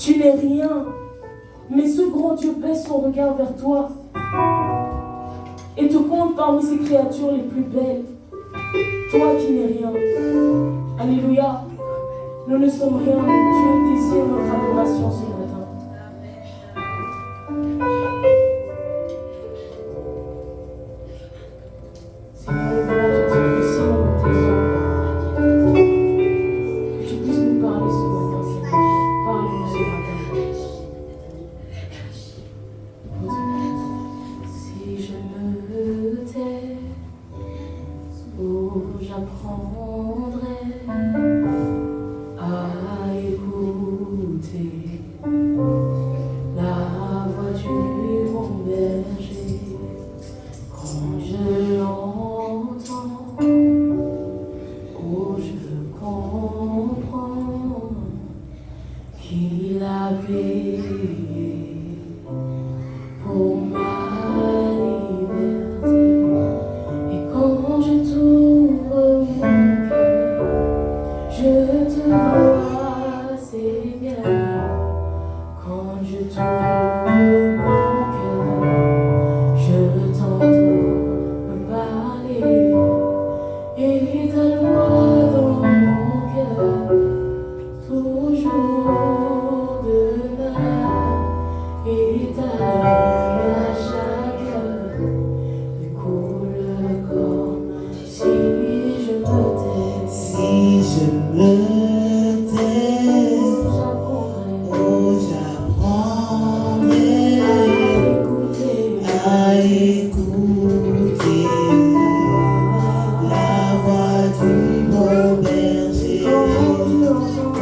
Tu n'es rien, mais ce grand Dieu baisse son regard vers toi et te compte parmi ses créatures les plus belles. Toi qui n'es rien. Alléluia. Nous ne sommes rien, mais Dieu désire notre adoration ce matin. Seigneur, nous voulons te dire que si on tes œuvres, que tu puisses nous parler ce matin, Seigneur. Parle-nous ce matin. Si je me tais, oh, j'apprendrai à écouter la voix du bon berger. Quand je l'entends, oh, je comprends qu'il a payé pour ma liberté. Et quand je t'ouvre mon cœur, je te vois, Seigneur. Quand je t'ouvre mon cœur, je t'entends me parler. Et ta loi dans mon cœur, toujours demeure. Et ta vie à chaque heure me coule comme si je me tais. Si je me tais, oh, j'apprendrai à écouter la voix du bon berger.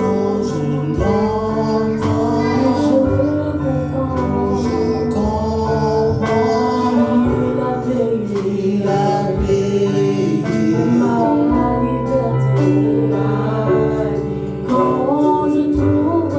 Quand je l'entends, je comprends qu'il a payé Ma liberté. Quand je trouve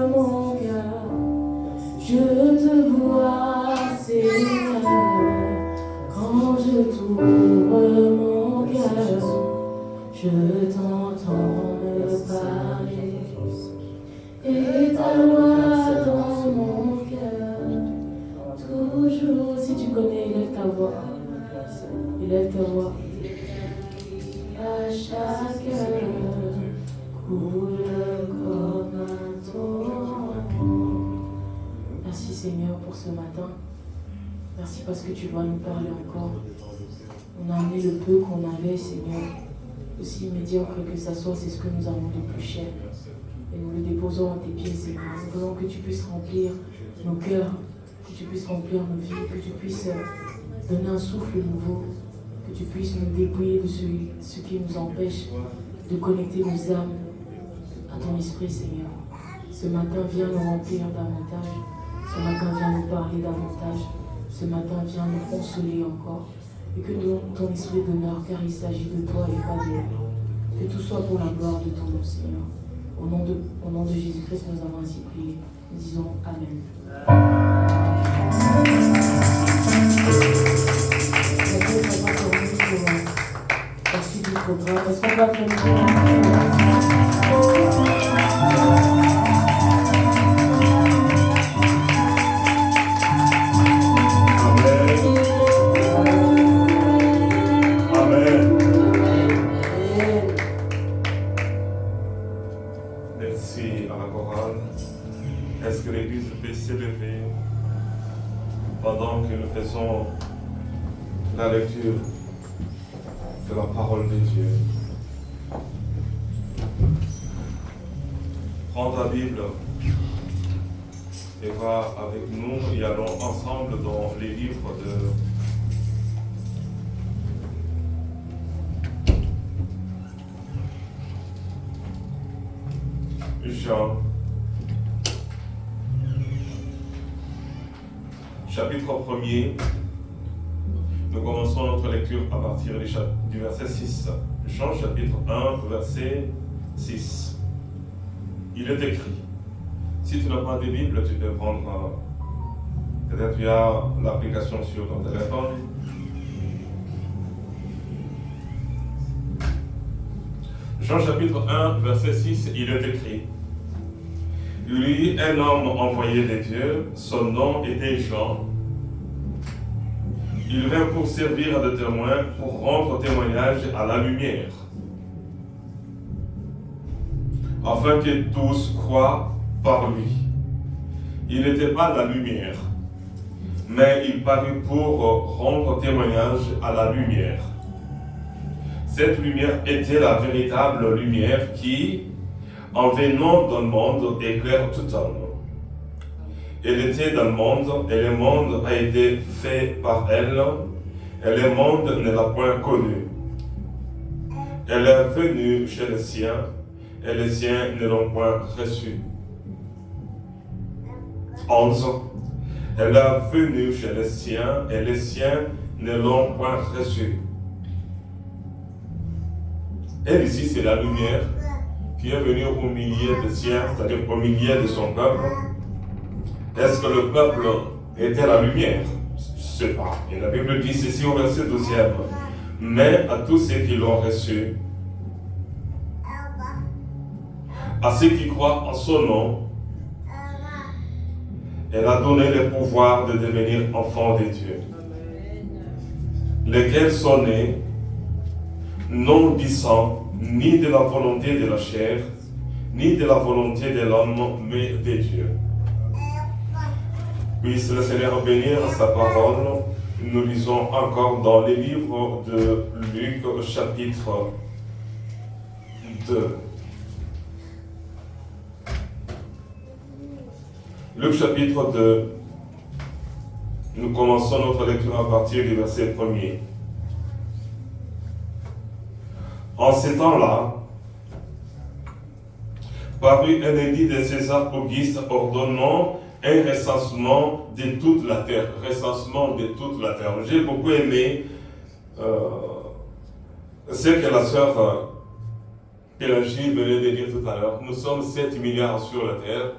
mon cœur. je vois, je t'entends me parler, et ta loi dans mon cœur, toujours. Si tu connais, élève ta voix, élève ta voix. À chaque heure, coule comme un torrent. Merci Seigneur pour ce matin. Merci parce que tu vas nous parler encore. On a amené le peu qu'on avait, Seigneur. Aussi médiocre que ça soit, c'est ce que nous avons de plus cher. Et nous le déposons à tes pieds, Seigneur. Nous voulons que tu puisses remplir nos cœurs, que tu puisses remplir nos vies, que tu puisses donner un souffle nouveau, que tu puisses nous dépouiller de ce qui nous empêche de connecter nos âmes à ton esprit, Seigneur. Ce matin, viens nous remplir davantage. Ce matin, viens nous parler davantage. Ce matin, viens nous consoler encore. Et que ton esprit demeure, car il s'agit de toi et pas de nous. Que tout soit pour la gloire de ton nom, Seigneur. Au nom de Jésus-Christ, nous avons ainsi prié. Nous disons Amen. La suite du programme. Est-ce qu'on va faire Est-ce que l'Église peut s'élever pendant que nous faisons la lecture de la parole de Dieu? Prends ta Bible et va avec nous et allons ensemble dans les livres de Jean. Chapitre 1er, nous commençons notre lecture à partir du verset 6. Jean chapitre 1, verset 6. Il est écrit, si tu n'as pas de Bible, tu peux prendre, peut-être tu as l'application sur ton téléphone. Jean chapitre 1, verset 6, il est écrit, lui, un homme envoyé de Dieu, son nom était Jean. Il vint pour servir de témoin, pour rendre témoignage à la lumière, afin que tous croient par lui. Il n'était pas la lumière, mais il parut pour rendre témoignage à la lumière. Cette lumière était la véritable lumière qui, en venant dans le monde, éclaire tout homme. Elle était dans le monde, et le monde a été fait par elle, et le monde ne l'a point connue. Elle est venue chez les siens, et les siens ne l'ont point reçue. 11. Elle est venue chez les siens, et les siens ne l'ont point reçue. Elle ici, c'est la lumière qui est venue au milieu des siens, c'est-à-dire au milieu de son peuple. Est-ce que le peuple était la lumière? Je ne sais pas. Et la Bible dit ceci au verset 12e. Mais à tous ceux qui l'ont reçu, à ceux qui croient en son nom, elle a donné le pouvoir de devenir enfants de Dieu. Lesquels sont nés, non du sang, ni de la volonté de la chair, ni de la volonté de l'homme, mais de Dieu. Puisse le Seigneur bénir sa parole. Nous lisons encore dans les livres de Luc, chapitre 2. Luc, chapitre 2. Nous commençons notre lecture à partir du verset 1er. En ces temps-là, parut un édit de César Auguste ordonnant un recensement de toute la terre. Recensement de toute la terre. J'ai beaucoup aimé ce que la sœur Pélagie venait de dire tout à l'heure. Nous sommes 7 milliards sur la terre.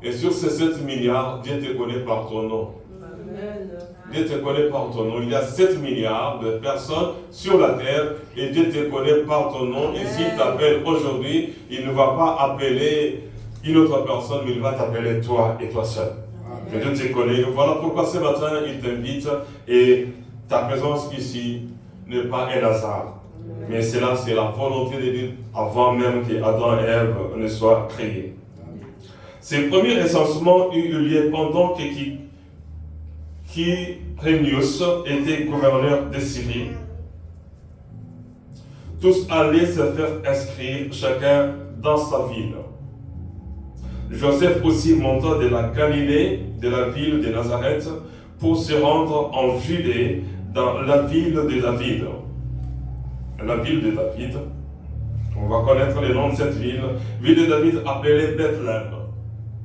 Et sur ces 7 milliards, Dieu te connaît par ton nom. Amen. Dieu te connaît par ton nom. Il y a 7 milliards de personnes sur la terre et Dieu te connaît par ton nom. Et s'il t'appelle aujourd'hui, il ne va pas appeler une autre personne, mais il va t'appeler toi et toi seul. Que Dieu te connaît. Voilà pourquoi ce matin, il t'invite et ta présence ici n'est pas un hasard. Mais c'est la volonté de Dieu avant même que Adam et Ève ne soient créés. Ces premiers recensements eurent lieu pendant Quirinius était gouverneur de Syrie. Tous allaient se faire inscrire, chacun dans sa ville. Joseph aussi monta de la Galilée, de la ville de Nazareth, pour se rendre en Judée, dans la ville de David. La ville de David, on va connaître le nom de cette ville. Ville de David appelée Bethléem.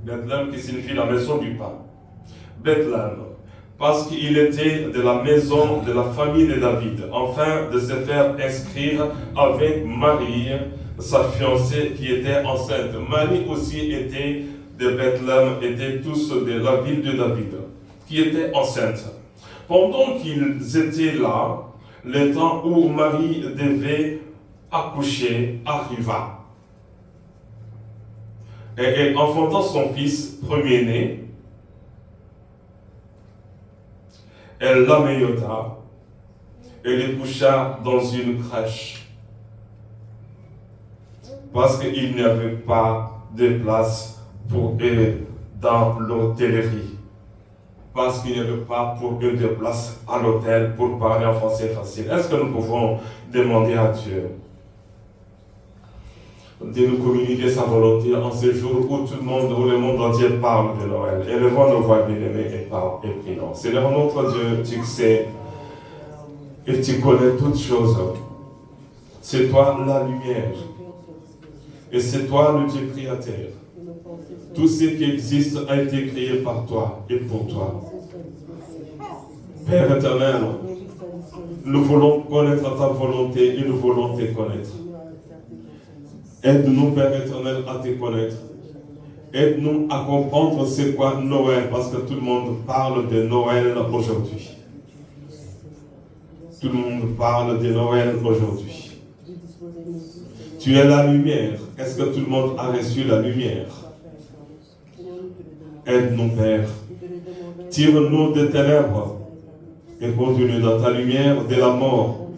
Bethléem qui signifie la maison du pain. Bethléem, parce qu'il était de la maison de la famille de David, afin de se faire inscrire avec Marie, sa fiancée qui était enceinte. Marie aussi était de Bethléem, étaient tous de la ville de David, qui était enceinte. Pendant qu'ils étaient là, le temps où Marie devait accoucher arriva. Et elle enfanta son fils premier-né. Elle l'ameuta et le coucha dans une crèche, parce qu'il n'y avait pas de place pour eux dans l'hôtellerie. Parce qu'il n'y avait pas pour eux de place à l'hôtel pour parler en français facile. Est-ce que nous pouvons demander à Dieu de nous communiquer sa volonté en ce jour où tout le monde, où le monde entier parle de Noël? Élevons nos voix bien-aimées et prions. Seigneur notre Dieu, tu sais et tu connais toutes choses. C'est toi la lumière. Et c'est toi le Dieu créateur. Tout ce qui existe a été créé par toi et pour toi. Père éternel, nous voulons connaître ta volonté et nous voulons te connaître. Aide-nous, Père éternel, à te connaître. Aide-nous à comprendre c'est quoi Noël, parce que tout le monde parle de Noël aujourd'hui. Tout le monde parle de Noël aujourd'hui. Tu es la lumière. Est-ce que tout le monde a reçu la lumière? Aide-nous, Père. Tire-nous des ténèbres et conduis-nous dans ta lumière de la mort.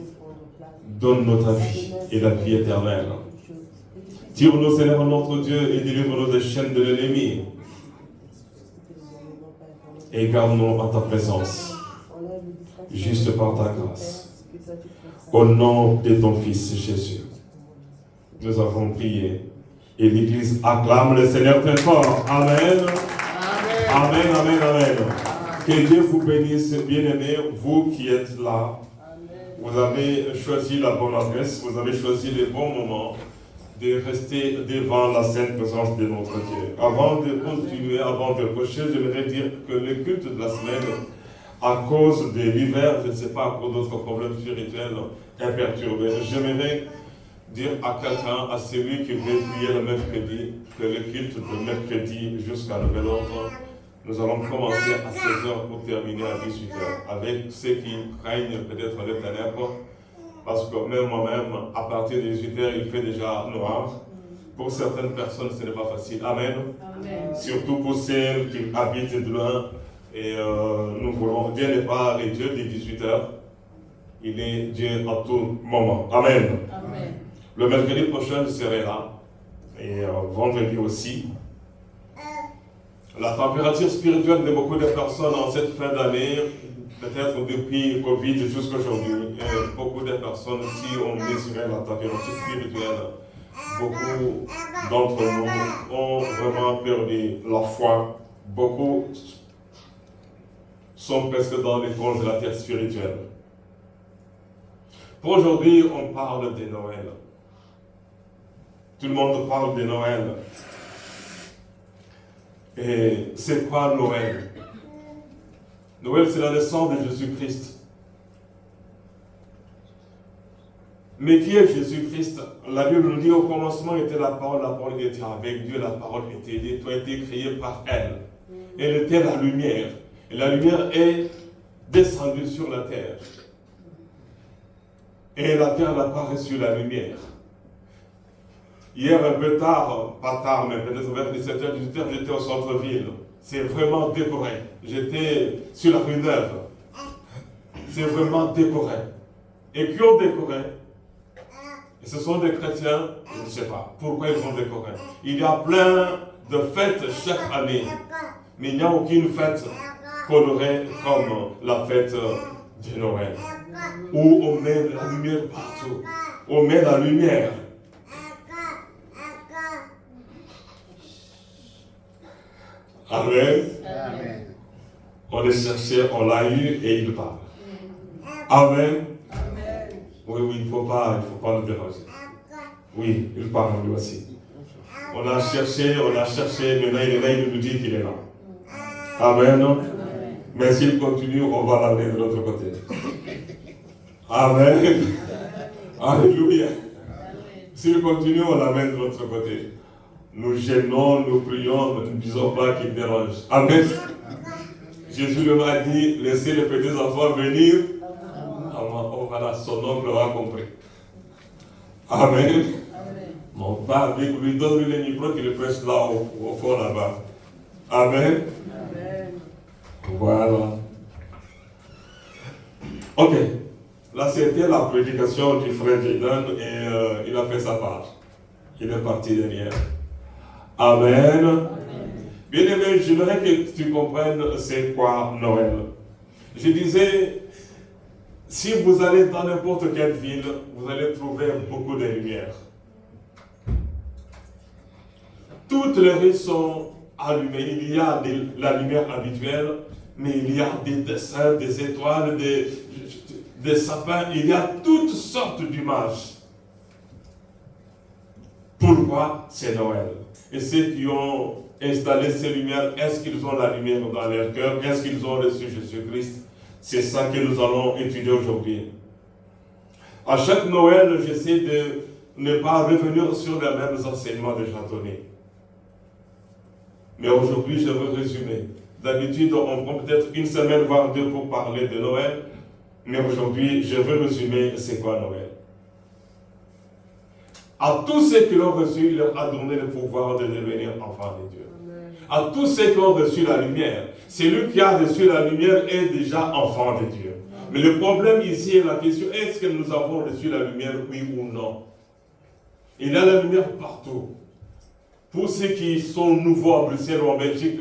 Donne-nous ta vie et la vie éternelle. Tire-nous, Seigneur notre Dieu, et délivre-nous des chaînes de l'ennemi. Et garde-nous en ta présence, juste par ta grâce. Au nom de ton Fils Jésus, nous avons prié. Et l'Église acclame le Seigneur très fort. Amen. Amen, amen, amen. Que Dieu vous bénisse, bien-aimés, vous qui êtes là. Vous avez choisi la bonne adresse, vous avez choisi le bon moment de rester devant la sainte présence de notre Dieu. Avant de continuer, avant de cocher, j'aimerais dire que le culte de la semaine, à cause de l'hiver, je ne sais pas, pour d'autres problèmes spirituels, est perturbé. J'aimerais dire à quelqu'un, à celui qui veut prier le mercredi, que le culte de mercredi jusqu'à nouvel ordre, nous allons commencer à 16h pour terminer à 18h, avec ceux qui craignent peut-être les ténèbres, parce que même moi-même, à partir de 18h, il fait déjà noir. Pour certaines personnes, ce n'est pas facile. Amen. Amen. Surtout pour celles qui habitent de loin. Et nous voulons, Dieu n'est pas le Dieu des 18h, il est Dieu à tout moment. Amen. Amen. Le mercredi prochain, je serai là. Et vendredi aussi. La température spirituelle de beaucoup de personnes en cette fin d'année, peut-être depuis Covid jusqu'à aujourd'hui, beaucoup de personnes, si on mesurait la température spirituelle, beaucoup d'entre nous ont vraiment perdu la foi. Beaucoup sont presque dans les congélateurs spirituels. Pour aujourd'hui, on parle de Noël. Tout le monde parle de Noël. Et c'est quoi Noël? Noël, c'est la naissance de Jésus-Christ. Mais qui est Jésus-Christ? La Bible nous dit au commencement était la parole était avec Dieu, la parole était Dieu, tout a été créé par elle. Elle était la lumière. Et la lumière est descendue sur la terre. Et la terre n'a pas reçu la lumière. Hier, un peu tard, pas tard, mais peut-être vers 17h, 18h, j'étais au centre-ville. C'est vraiment décoré. J'étais sur la rue Neuve. C'est vraiment décoré. Et qui ont décoré? Et ce sont des chrétiens, je ne sais pas pourquoi ils ont décoré. Il y a plein de fêtes chaque année, mais il n'y a aucune fête colorer comme la fête de Noël, où on met la lumière partout, on met la lumière. Amen. Amen. On le cherchait, on l'a eu et il parle. Amen. Oui, il ne faut pas le déranger. Oui, il parle lui aussi. On l'a cherché, maintenant il est là, il nous dit qu'il est là. Amen. Mais s'il continue, on va l'amener de l'autre côté. Amen. Alléluia. S'il continue, on l'amène de l'autre côté. Nous gênons, nous prions, nous ne disons pas qu'il dérange. Amen. Jésus lui a dit, laissez les petits enfants venir. Oh, voilà, son oncle a compris. Amen. Mon père lui donne le micro qu'il prêche là au fond là-bas. Amen. Voilà. Ok. Là, c'était la prédication du frère Jayden et il a fait sa part. Il est parti derrière. Amen. Bien-aimé, j'aimerais que tu comprennes c'est quoi Noël. Je disais, si vous allez dans n'importe quelle ville, vous allez trouver beaucoup de lumière. Toutes les rues sont allumées. Il y a la lumière habituelle, mais il y a des dessins, des étoiles, des sapins. Il y a toutes sortes d'images. Pourquoi? C'est Noël. Et ceux qui ont installé ces lumières, est-ce qu'ils ont la lumière dans leur cœur? Est-ce qu'ils ont reçu Jésus-Christ? C'est ça que nous allons étudier aujourd'hui. À chaque Noël, j'essaie de ne pas revenir sur les mêmes enseignements déjà donnés. Mais aujourd'hui, je veux résumer. D'habitude, on prend peut-être une semaine, voire deux pour parler de Noël. Mais aujourd'hui, je veux résumer c'est quoi Noël. À tous ceux qui l'ont reçu, il leur a donné le pouvoir de devenir enfants de Dieu. Amen. À tous ceux qui ont reçu la lumière, celui qui a reçu la lumière est déjà enfant de Dieu. Amen. Mais le problème ici est la question, est-ce que nous avons reçu la lumière, oui ou non? Il y a la lumière partout. Pour ceux qui sont nouveaux à Bruxelles ou en Belgique,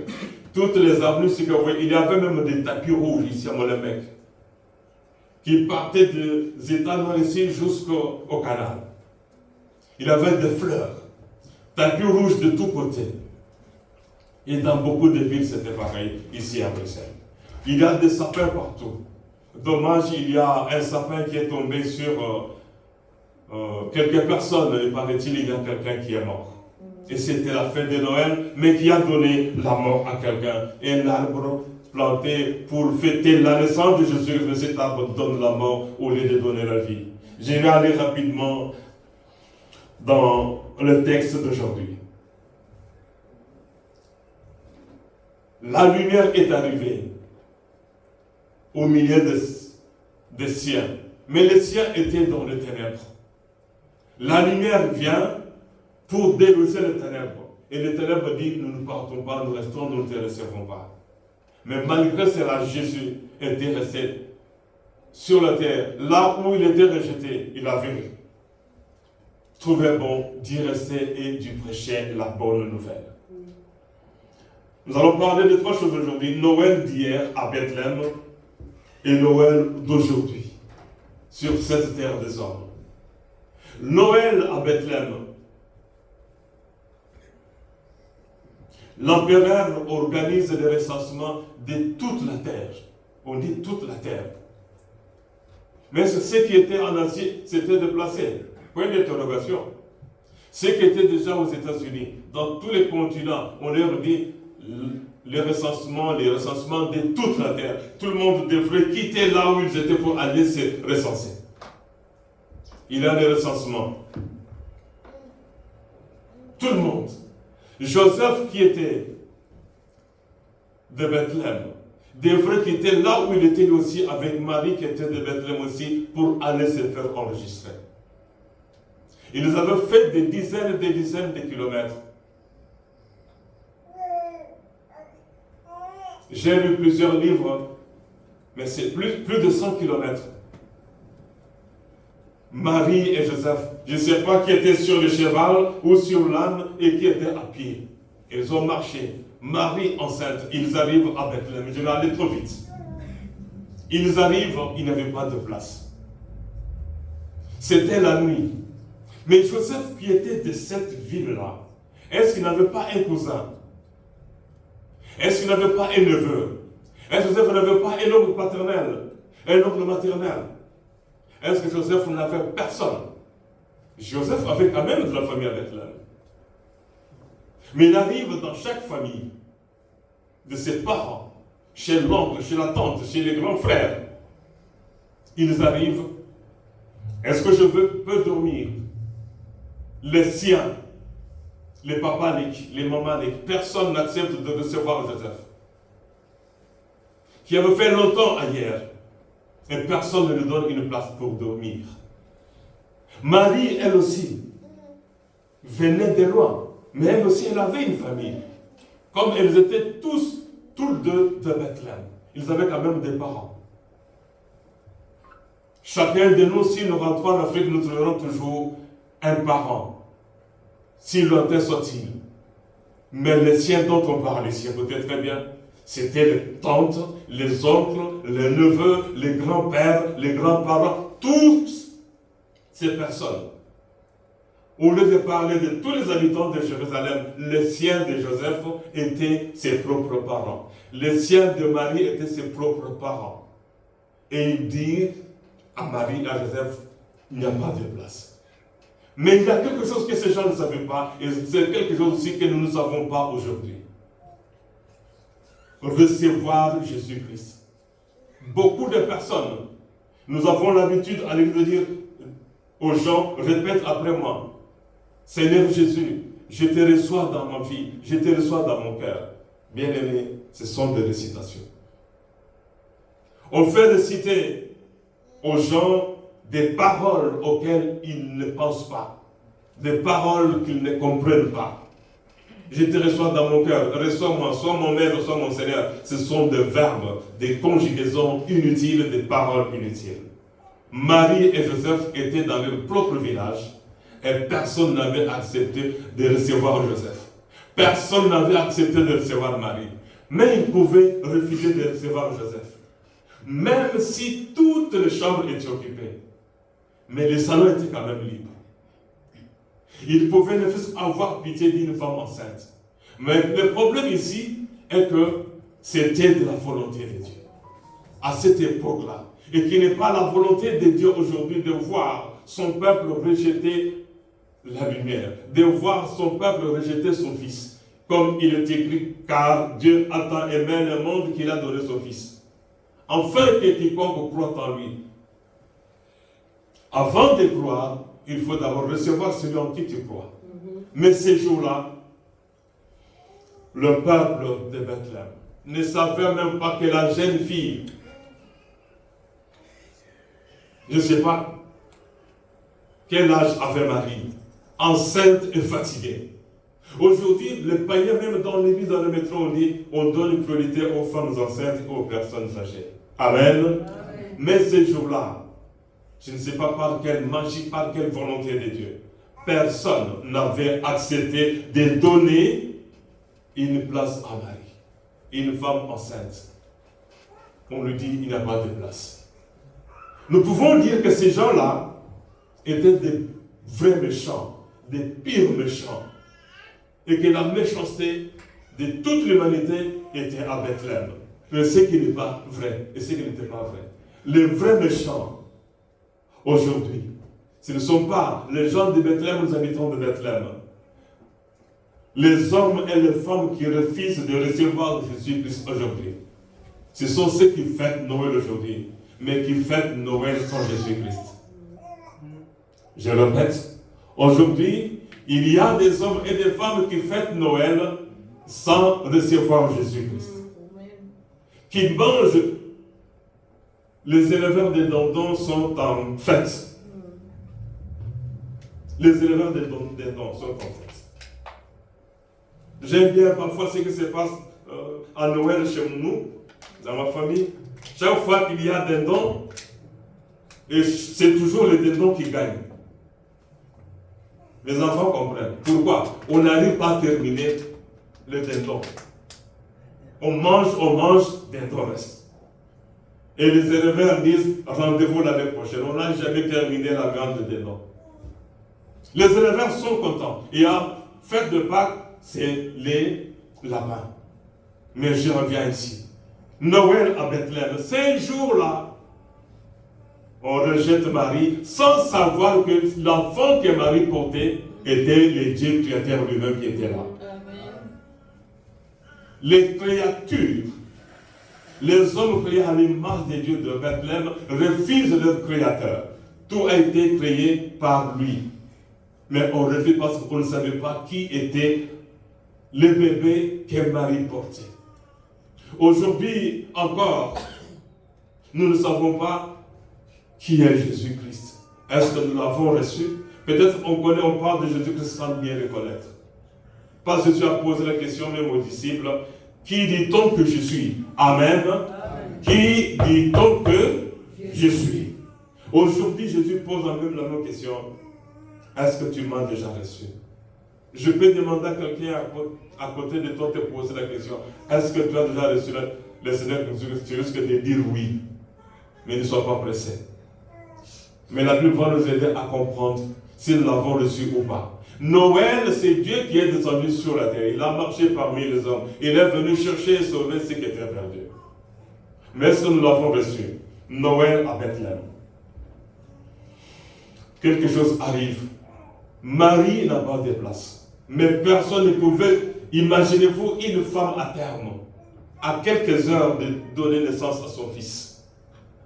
toutes les avenues, il y avait même des tapis rouges ici à Molenbeek, qui partaient des États noirs ici jusqu'au canal. Il y avait des fleurs, tapis rouges de tous côtés. Et dans beaucoup de villes, c'était pareil, ici à Bruxelles. Il y a des sapins partout. Dommage, il y a un sapin qui est tombé sur quelques personnes. Il paraît-il, il y a quelqu'un qui est mort. Et c'était la fête de Noël, mais qui a donné la mort à quelqu'un. Un arbre planté pour fêter la naissance de Jésus, mais cet arbre donne la mort au lieu de donner la vie. Je vais aller rapidement dans le texte d'aujourd'hui. La lumière est arrivée au milieu des siens, mais les siens étaient dans les ténèbres. La lumière vient pour déloger les ténèbres. Et les ténèbres disent, nous ne partons pas, nous restons, nous ne te recevrons pas. Mais malgré cela, Jésus était resté sur la terre. Là où il était rejeté, il avait trouvé bon d'y rester et d'y prêcher la bonne nouvelle. Nous allons parler de trois choses aujourd'hui. Noël d'hier à Bethléem et Noël d'aujourd'hui sur cette terre des hommes. Noël à Bethléem. L'empereur organise le recensement de toute la terre. On dit toute la terre. Mais ceux qui étaient en Asie s'étaient déplacés. Point d'interrogation. Ceux qui étaient déjà aux États-Unis, dans tous les continents, on leur dit les recensements de toute la terre. Tout le monde devrait quitter là où ils étaient pour aller se recenser. Il y a des recensements. Tout le monde. Joseph qui était de Bethléem devrait quitter là où il était aussi avec Marie qui était de Bethléem aussi pour aller se faire enregistrer. Ils avaient fait des dizaines et des dizaines de kilomètres. J'ai lu plusieurs livres, mais c'est plus de 100 kilomètres. Marie et Joseph, je ne sais pas qui était sur le cheval ou sur l'âne et qui était à pied. Ils ont marché Marie enceinte, ils arrivent à Bethléem. Je vais aller trop vite. Ils arrivent, il n'y avait pas de place. C'était la nuit. Mais Joseph qui était de cette ville-là, est-ce qu'il n'avait pas un cousin? Est-ce qu'il n'avait pas un neveu? Est-ce que Joseph n'avait pas un oncle paternel? Un oncle maternel? Est-ce que Joseph n'avait personne? Joseph avait quand même de la famille à Bethléem. Mais il arrive dans chaque famille de ses parents, chez l'oncle, chez la tante, chez les grands frères. Ils arrivent. Est-ce que je peux dormir? Les siens, les papaniques, les mamaniques, personne n'accepte de recevoir Joseph. Qui avait fait longtemps ailleurs. Et personne ne lui donne une place pour dormir. Marie, elle aussi, venait de loin. Mais elle aussi, elle avait une famille. Comme elles étaient tous les deux de Bethléem. Ils avaient quand même des parents. Chacun de nous, si nous rentrons en Afrique, nous trouverons toujours un parent. Si lointain soit-il. Mais les siens dont on parle ici, peut-être très bien, c'était les tantes, les oncles, les neveux, les grands-pères, les grands-parents, tous ces personnes. Au lieu de parler de tous les habitants de Jérusalem, les siens de Joseph étaient ses propres parents. Les siens de Marie étaient ses propres parents. Et il dit à Marie et à Joseph, il n'y a pas de place. Mais il y a quelque chose que ces gens ne savaient pas, et c'est quelque chose aussi que nous ne savons pas aujourd'hui. Recevoir Jésus-Christ. Beaucoup de personnes, nous avons l'habitude de dire aux gens, répète après moi, Seigneur Jésus, je te reçois dans ma vie, je te reçois dans mon cœur. Bien-aimés, ce sont des récitations. On fait réciter aux gens des paroles auxquelles ils ne pensent pas, des paroles qu'ils ne comprennent pas. Je te reçois dans mon cœur, reçois-moi, sois mon maître, sois mon Seigneur. Ce sont des verbes, des conjugaisons inutiles, des paroles inutiles. Marie et Joseph étaient dans leur propre village et personne n'avait accepté de recevoir Joseph. Personne n'avait accepté de recevoir Marie. Mais ils pouvaient refuser de recevoir Joseph. Même si toutes les chambres étaient occupées. Mais les salons étaient quand même libres. Ils pouvaient ne fût avoir pitié d'une femme enceinte. Mais le problème ici est que c'était de la volonté de Dieu. À cette époque-là. Et qui n'est pas la volonté de Dieu aujourd'hui de voir son peuple rejeter la lumière. De voir son peuple rejeter son fils. Comme il est écrit, car Dieu a tant aimé le monde qu'il a donné son fils. Afin que quiconque croit en lui. Avant de croire, il faut d'abord recevoir celui en qui tu crois. Mais ces jours-là, le peuple de Bethléem ne savait même pas que la jeune fille, je ne sais pas quel âge avait Marie, enceinte et fatiguée. Aujourd'hui, les païens, même dans l'église, dans le métro, on donne une priorité aux femmes enceintes et aux personnes âgées. Amen. Amen. Mais ces jours-là, je ne sais pas par quelle magie, par quelle volonté de Dieu, personne n'avait accepté de donner une place à Marie, une femme enceinte. On lui dit, il n'y a pas de place. Nous pouvons dire que ces gens-là étaient des vrais méchants, des pires méchants, et que la méchanceté de toute l'humanité était à Bethléem. Mais ce qui n'est pas vrai, et ce qui n'était pas vrai. Les vrais méchants, aujourd'hui, ce ne sont pas les gens de Bethléem, les habitants de Bethléem. Les hommes et les femmes qui refusent de recevoir Jésus-Christ aujourd'hui. Ce sont ceux qui fêtent Noël aujourd'hui, mais qui fêtent Noël sans Jésus-Christ. Je répète, aujourd'hui, il y a des hommes et des femmes qui fêtent Noël sans recevoir Jésus-Christ. Qui mangent. Les éleveurs des dindons sont en fête. Les éleveurs des dindons sont en fête. J'aime bien parfois ce qui se passe à Noël chez nous, dans ma famille. Chaque fois qu'il y a des dindons, et c'est toujours les dindons qui gagnent. Les enfants comprennent. Pourquoi? On n'arrive pas à terminer les dindons. On mange des restes. Et les éleveurs disent, rendez-vous l'année prochaine. On n'a jamais terminé la viande des dents. Les éleveurs sont contents. Il y a fête de Pâques, c'est les lapins. Mais je reviens ici. Noël à Bethléem, ces jours-là, on rejette Marie sans savoir que l'enfant que Marie portait était le Dieu créateur lui-même qui était là. Les créatures, les hommes créés à l'image des dieux de Bethléem refusent leur créateur. Tout a été créé par lui. Mais on refuse parce qu'on ne savait pas qui était le bébé que Marie portait. Aujourd'hui encore, nous ne savons pas qui est Jésus-Christ. Est-ce que nous l'avons reçu? Peut-être on parle de Jésus-Christ sans bien le connaître. Parce que Jésus a posé la question même aux disciples, qui dit-on que je suis? Amen. Qui dit-on que je suis? Aujourd'hui, Jésus pose même la même question. Est-ce que tu m'as déjà reçu? Je peux demander à quelqu'un à côté de toi de te poser la question. Est-ce que tu as déjà reçu le Seigneur? Tu risques de dire oui. Mais ne sois pas pressé. Mais la Bible va nous aider à comprendre si nous l'avons reçu ou pas. Noël, c'est Dieu qui est descendu sur la terre. Il a marché parmi les hommes. Il est venu chercher et sauver ceux qui étaient perdus. Mais est-ce que nous l'avons reçu? Noël à Bethléem. Quelque chose arrive. Marie n'a pas de place. Mais personne ne pouvait, imaginez-vous une femme à terme, à quelques heures de donner naissance à son fils,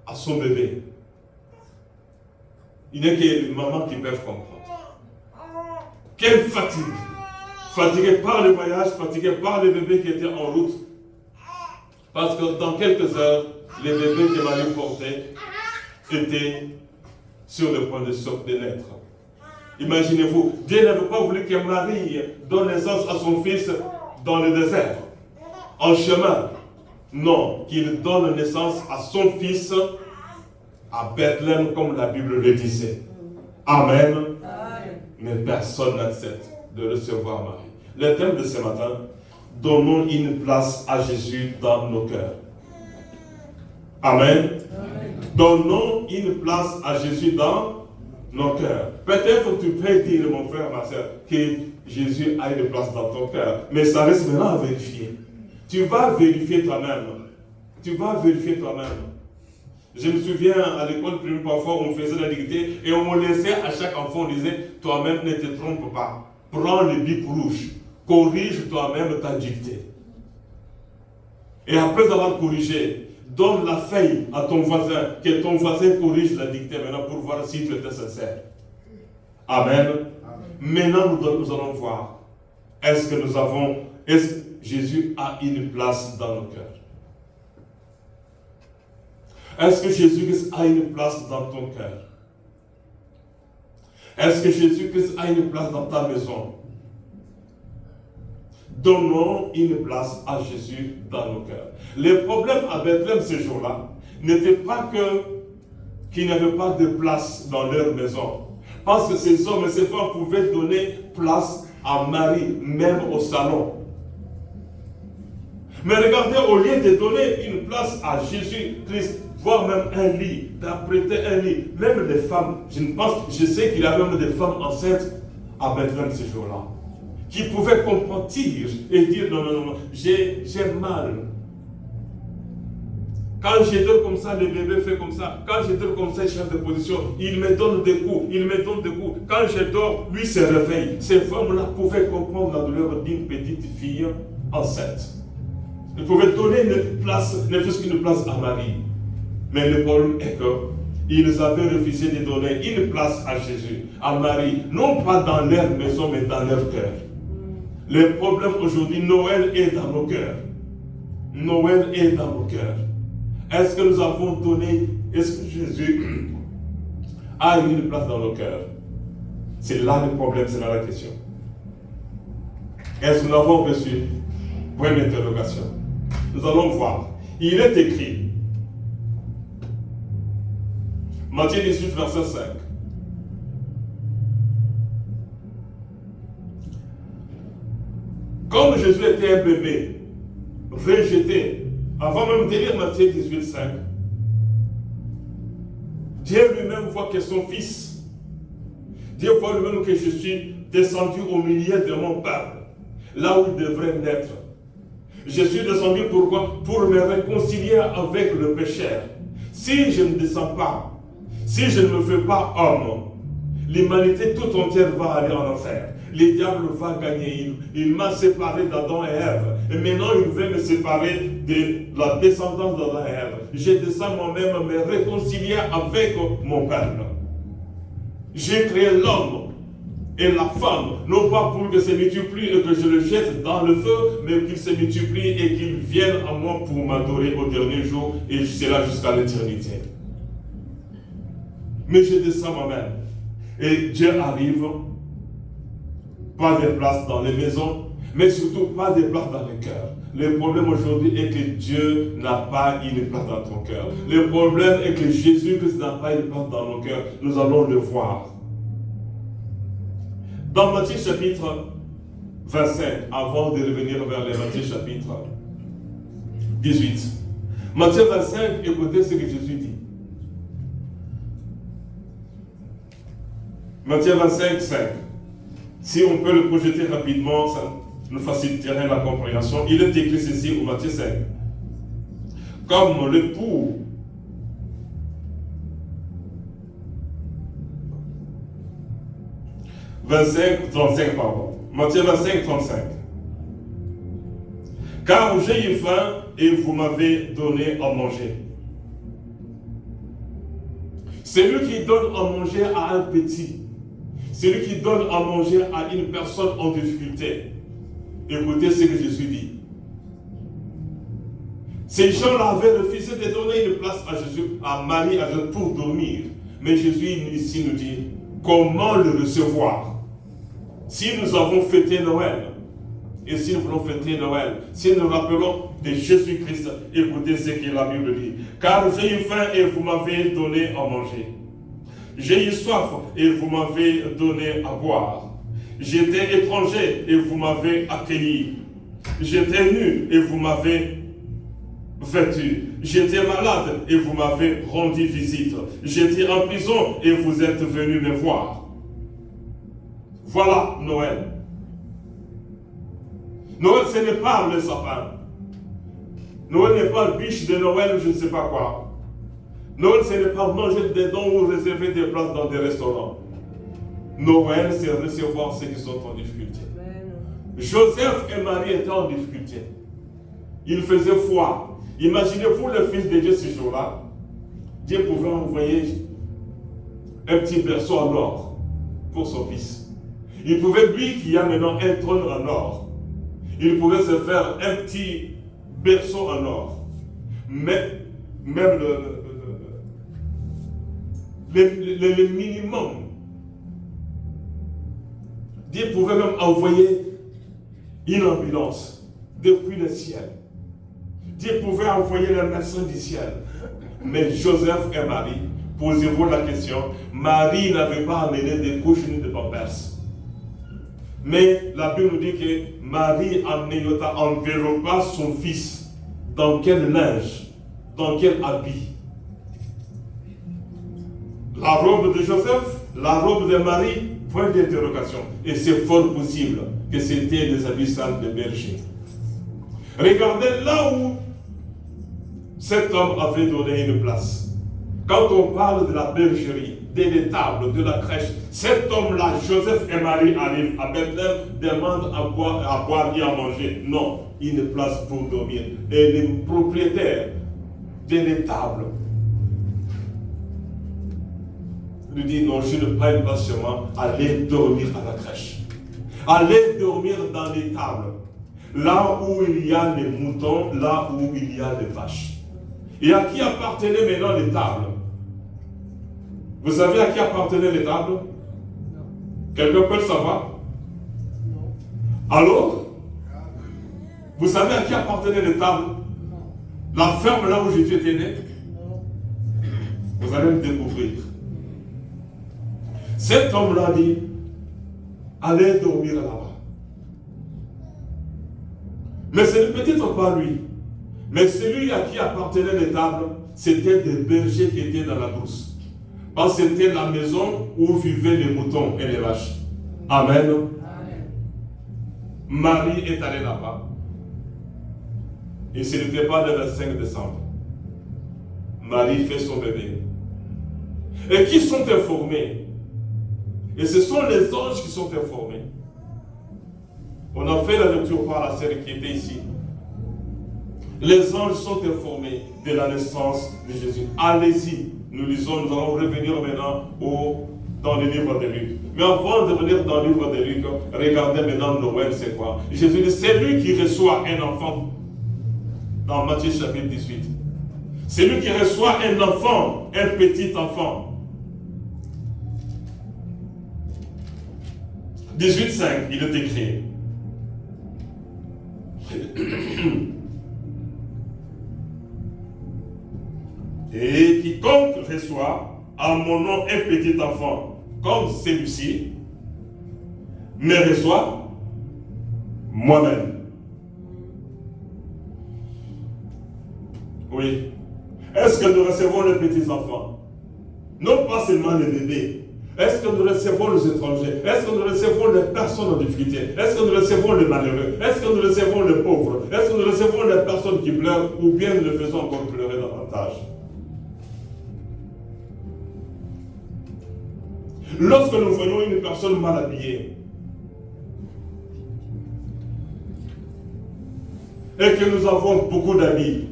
à son bébé. Il n'y a que les mamans qui peuvent comprendre. Quelle fatigue! Fatigué par le voyage, fatigué par le bébé qui était en route. Parce que dans quelques heures, les bébés que Marie portait étaient sur le point de naître. Imaginez-vous, Dieu n'avait pas voulu que Marie donne naissance à son fils dans le désert, en chemin. Non, qu'il donne naissance à son fils à Bethléem, comme la Bible le disait. Amen. Mais personne n'accepte de recevoir Marie. Le thème de ce matin, donnons une place à Jésus dans nos cœurs. Amen. Donnons une place à Jésus dans nos cœurs. Peut-être tu peux dire, mon frère, ma soeur, que Jésus a une place dans ton cœur. Mais ça reste maintenant à vérifier. Tu vas vérifier toi-même. Tu vas vérifier toi-même. Je me souviens, à l'école primaire, parfois, on faisait la dictée et on laissait à chaque enfant, on disait, toi-même ne te trompe pas. Prends le bic rouge. Corrige toi-même ta dictée. Et après avoir corrigé, donne la feuille à ton voisin, que ton voisin corrige la dictée maintenant pour voir si tu étais sincère. Amen. Maintenant, nous allons voir. Est-ce que Jésus a une place dans nos cœurs? Est-ce que Jésus-Christ a une place dans ton cœur? Est-ce que Jésus-Christ a une place dans ta maison? Donnons une place à Jésus dans nos cœurs. Le problème à Bethléem ce jour-là n'était pas qu'il n'y avait pas de place dans leur maison. Parce que ces hommes et ces femmes pouvaient donner place à Marie, même au salon. Mais regardez, au lieu de donner une place à Jésus-Christ, voire même un lit, d'apprêter un lit, même les femmes, je sais qu'il y avait même des femmes enceintes à Bethléem ce jour-là, qui pouvaient compatir et dire non, j'ai mal. Quand je dors comme ça, le bébé fait comme ça. Quand je dors comme ça, il change de position. Il me donne des coups, Quand je dors, lui se réveille. Ces femmes-là pouvaient comprendre la douleur d'une petite fille enceinte. Ils pouvaient donner une place, ne fût-ce qu'une place à Marie. Mais le problème est qu'ils avaient refusé de donner une place à Jésus, à Marie, non pas dans leur maison, mais dans leur cœur. Le problème aujourd'hui, Noël est dans nos cœurs. Noël est dans nos cœurs. Est-ce que nous avons donné, est-ce que Jésus a une place dans nos cœurs? C'est là le problème, c'est là la question. Est-ce que nous l'avons reçu? Point d'interrogation. Nous allons voir. Il est écrit, Matthieu 18, verset 5. Comme Jésus était un bébé, rejeté. Avant même de lire Matthieu 18, 5, Dieu lui-même voit que son fils, Dieu voit lui-même que je suis descendu au milieu de mon peuple, là où il devrait naître. Je suis descendu pourquoi? Pour me réconcilier avec le pécheur. Si je ne descends pas, si je ne me fais pas homme, l'humanité tout entière va aller en enfer. Le diable va gagner. Il m'a séparé d'Adam et Ève. Et maintenant, il veut me séparer de la descendance d'Adam et Ève. Je descends moi-même me réconcilier avec mon peuple. J'ai créé l'homme et la femme, non pas pour que se multiplie et que je le jette dans le feu, mais qu'il se multiplie et qu'il vienne à moi pour m'adorer au dernier jour, et cela jusqu'à l'éternité. Mais je descends moi-même. Et Dieu arrive, pas de place dans les maisons, mais surtout pas de place dans le cœur. Le problème aujourd'hui est que Dieu n'a pas une place dans ton cœur. Le problème est que Jésus-Christ n'a pas une place dans nos cœurs. Nous allons le voir. Dans Matthieu chapitre 25, avant de revenir vers les Matthieu chapitre 18. Matthieu 25, écoutez ce que Jésus dit. Matthieu 25, 5. Si on peut le projeter rapidement, ça nous faciliterait la compréhension. Il est écrit ceci au Matthieu 5. Comme l'époux Matthieu 25, 35. Car j'ai eu faim et vous m'avez donné à manger. Celui qui donne à manger à un petit, celui qui donne à manger à une personne en difficulté. Écoutez ce que Jésus dit. Ces gens-là avaient refusé de donner une place à Jésus, à Marie, à Jésus pour dormir. Mais Jésus ici nous dit comment le recevoir. Si nous avons fêté Noël, et si nous voulons fêter Noël, si nous rappelons de Jésus-Christ, écoutez ce que la Bible dit. Car j'ai eu faim et vous m'avez donné à manger. J'ai eu soif et vous m'avez donné à boire. J'étais étranger et vous m'avez accueilli. J'étais nu et vous m'avez vêtu. J'étais malade et vous m'avez rendu visite. J'étais en prison et vous êtes venus me voir. Voilà Noël. Noël, ce n'est pas le sapin. Noël n'est pas le biche de Noël ou je ne sais pas quoi. Noël, ce n'est pas manger des dons ou réserver des places dans des restaurants. Noël, c'est recevoir ceux qui sont en difficulté. Joseph et Marie étaient en difficulté. Ils faisaient foi. Imaginez-vous le Fils de Dieu ce jour-là. Dieu pouvait envoyer un petit berceau en or pour son fils. Il pouvait, lui qui a maintenant un trône en or, il pouvait se faire un petit berceau en or. Mais même le minimum, Dieu pouvait même envoyer une ambulance depuis le ciel. Dieu pouvait envoyer les médecins du ciel. Mais Joseph et Marie, posez-vous la question, Marie n'avait pas amené des couches ni de pampers. Mais la Bible nous dit que Marie enveloppa son fils. Dans quel linge? Dans quel habit? La robe de Joseph, la robe de Marie, point d'interrogation. Et c'est fort possible que c'était des habits sales de berger. Regardez là où cet homme avait donné une place. Quand on parle de la bergerie, de l'étable, de la crèche, cet homme-là, Joseph et Marie arrivent à Bethléem, demandent à boire et à manger. Non, une place pour dormir. Et le propriétaire de l'étable lui dit non, je ne pas une place chez moi, allez dormir à la crèche. Allez dormir dans l'étable. Là où il y a les moutons, là où il y a les vaches. Et à qui appartenait maintenant l'étable? Vous savez à qui appartenait l'étable? Quelqu'un peut le savoir? Non. Alors? Vous savez à qui appartenait l'étable? La ferme là où Jésus était né? Non. Vous allez me découvrir. Cet homme-là dit, allez dormir là-bas. Mais ce n'est peut-être pas lui. Mais celui à qui appartenait l'étable, c'était des bergers qui étaient dans la brousse. Parce que c'était la maison où vivaient les moutons et les vaches. Amen. Amen. Marie est allée là-bas. Et ce n'était pas le 25 décembre. Marie fait son bébé. Et qui sont informés? Et ce sont les anges qui sont informés. On a fait la lecture par la sœur qui était ici. Les anges sont informés de la naissance de Jésus. Allez-y, nous lisons, nous allons revenir maintenant dans le livre de Luc. Mais avant de venir dans le livre de Luc, regardez maintenant Noël, c'est quoi? Jésus dit, c'est lui qui reçoit un enfant. Dans Matthieu chapitre 18. C'est lui qui reçoit un enfant, un petit enfant. 18,5, il est écrit. Et quiconque reçoit à mon nom un petit enfant comme celui-ci, me reçoit moi-même. Oui. Est-ce que nous recevons les petits enfants? Non pas seulement les bébés. Est-ce que nous recevons les étrangers? Est-ce que nous recevons les personnes en difficulté? Est-ce que nous recevons les malheureux? Est-ce que nous recevons les pauvres? Est-ce que nous recevons les personnes qui pleurent ou bien nous les faisons encore pleurer davantage? Lorsque nous voyons une personne mal habillée et que nous avons beaucoup d'habits,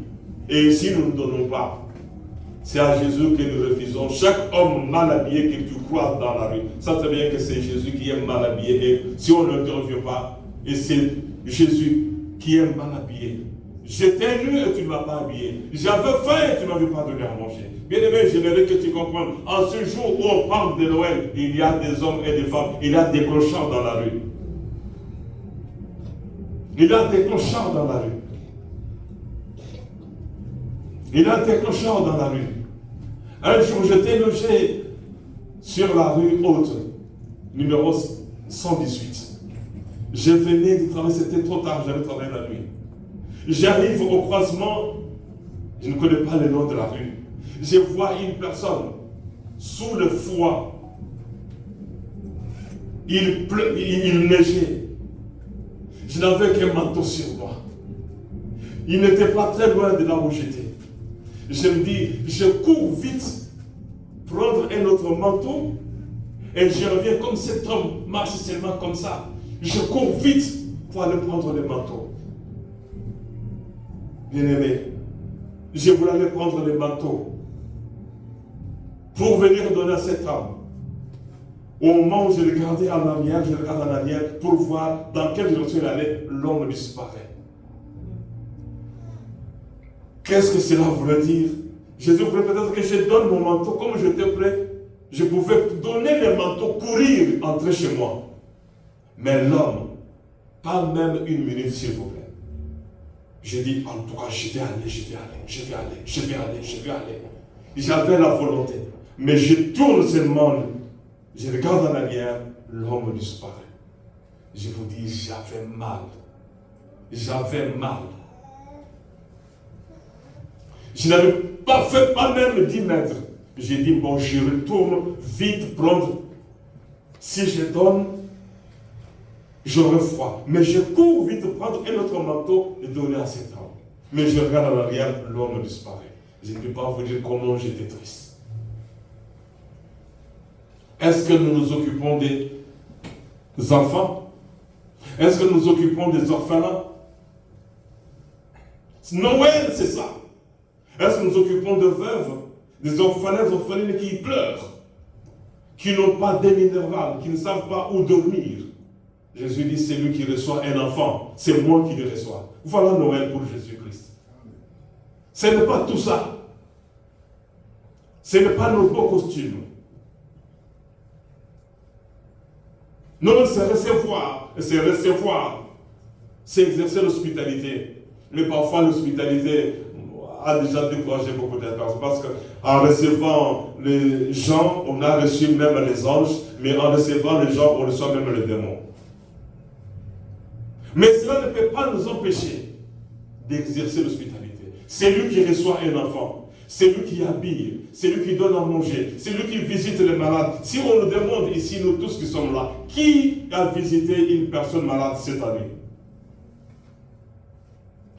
et si nous ne donnons pas, c'est à Jésus que nous refusons. Chaque homme mal habillé que tu croises dans la rue, ça très bien que c'est Jésus qui est mal habillé. Et si on ne t'interviewe pas, et c'est Jésus qui est mal habillé. J'étais nu et tu ne m'as pas habillé. J'avais faim et tu ne m'avais pas donné à manger. Bien aimé, j'aimerais que tu comprennes. En ce jour où on parle de Noël, il y a des hommes et des femmes, il y a des clochards dans la rue. Il y a des clochards dans la rue. Il y a des clochards dans la rue. Un jour, j'étais logé sur la rue Haute, numéro 118. Je venais de travailler, c'était trop tard, j'avais travaillé la nuit. J'arrive au croisement, je ne connais pas le nom de la rue. Je vois une personne sous le froid. Il neigeait. Je n'avais qu'un manteau sur moi. Il n'était pas très loin de là où j'étais. Je me dis, je cours vite, prendre un autre manteau, et je reviens comme cet homme marche seulement comme ça. Je cours vite pour aller prendre le manteau. Bien-aimé, je voulais aller prendre le manteau pour venir donner à cet homme. Au moment où je regardais en arrière, je regarde en arrière pour voir dans quelle direction il allait, l'homme disparaît. Qu'est-ce que cela voulait dire? Jésus voulait peut-être que je donne mon manteau, comme j'étais prêt, je pouvais donner le manteau, courir, entrer chez moi. Mais l'homme, pas même une minute s'il vous plaît. J'ai dit, en tout cas, je vais aller. J'avais la volonté. Mais je tourne seulement, je regarde en arrière, l'homme disparaît. Je vous dis, j'avais mal. Je n'avais pas fait pas même 10 mètres. J'ai dit, bon, je retourne vite prendre. Si je donne, j'aurai froid. Mais je cours vite prendre un autre manteau et donner à cet homme. Mais je regarde en arrière, l'homme disparaît. Je ne peux pas vous dire comment j'étais triste. Est-ce que nous nous occupons des enfants? Est-ce que nous nous occupons des orphelins? Noël, c'est ça. Est-ce que nous nous occupons de veuves, des orphelins, orphelines qui pleurent, qui n'ont pas d'énerval, qui ne savent pas où dormir? Jésus dit, c'est lui qui reçoit un enfant, c'est moi qui le reçois. Voilà Noël pour Jésus-Christ. Ce n'est pas tout ça. Ce n'est pas nos beaux costumes. Non, c'est recevoir, c'est exercer l'hospitalité. Mais parfois l'hospitalité a déjà découragé beaucoup de personnes parce qu'en recevant les gens, on a reçu même les anges, mais en recevant les gens, on reçoit même les démons. Mais cela ne peut pas nous empêcher d'exercer l'hospitalité. C'est lui qui reçoit un enfant. C'est lui qui habille, c'est lui qui donne à manger, c'est lui qui visite les malades. Si on nous demande ici, nous tous qui sommes là, qui a visité une personne malade cette année?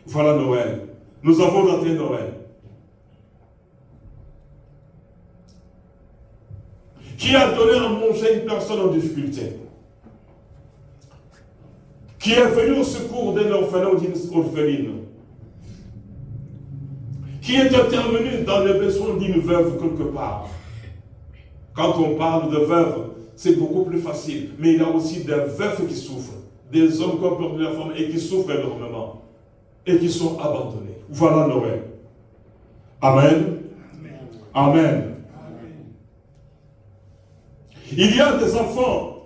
Voilà Noël. Nous avons raté Noël. Qui a donné à manger à une personne en difficulté? Qui est venu au secours d'un orphelin ou d'une orpheline? Qui est intervenu dans les besoins d'une veuve quelque part? Quand on parle de veuve, c'est beaucoup plus facile. Mais il y a aussi des veuves qui souffrent. Des hommes qui ont perdu leur femme et qui souffrent énormément. Et qui sont abandonnés. Voilà Noël. Amen. Amen. Amen. Il y a des enfants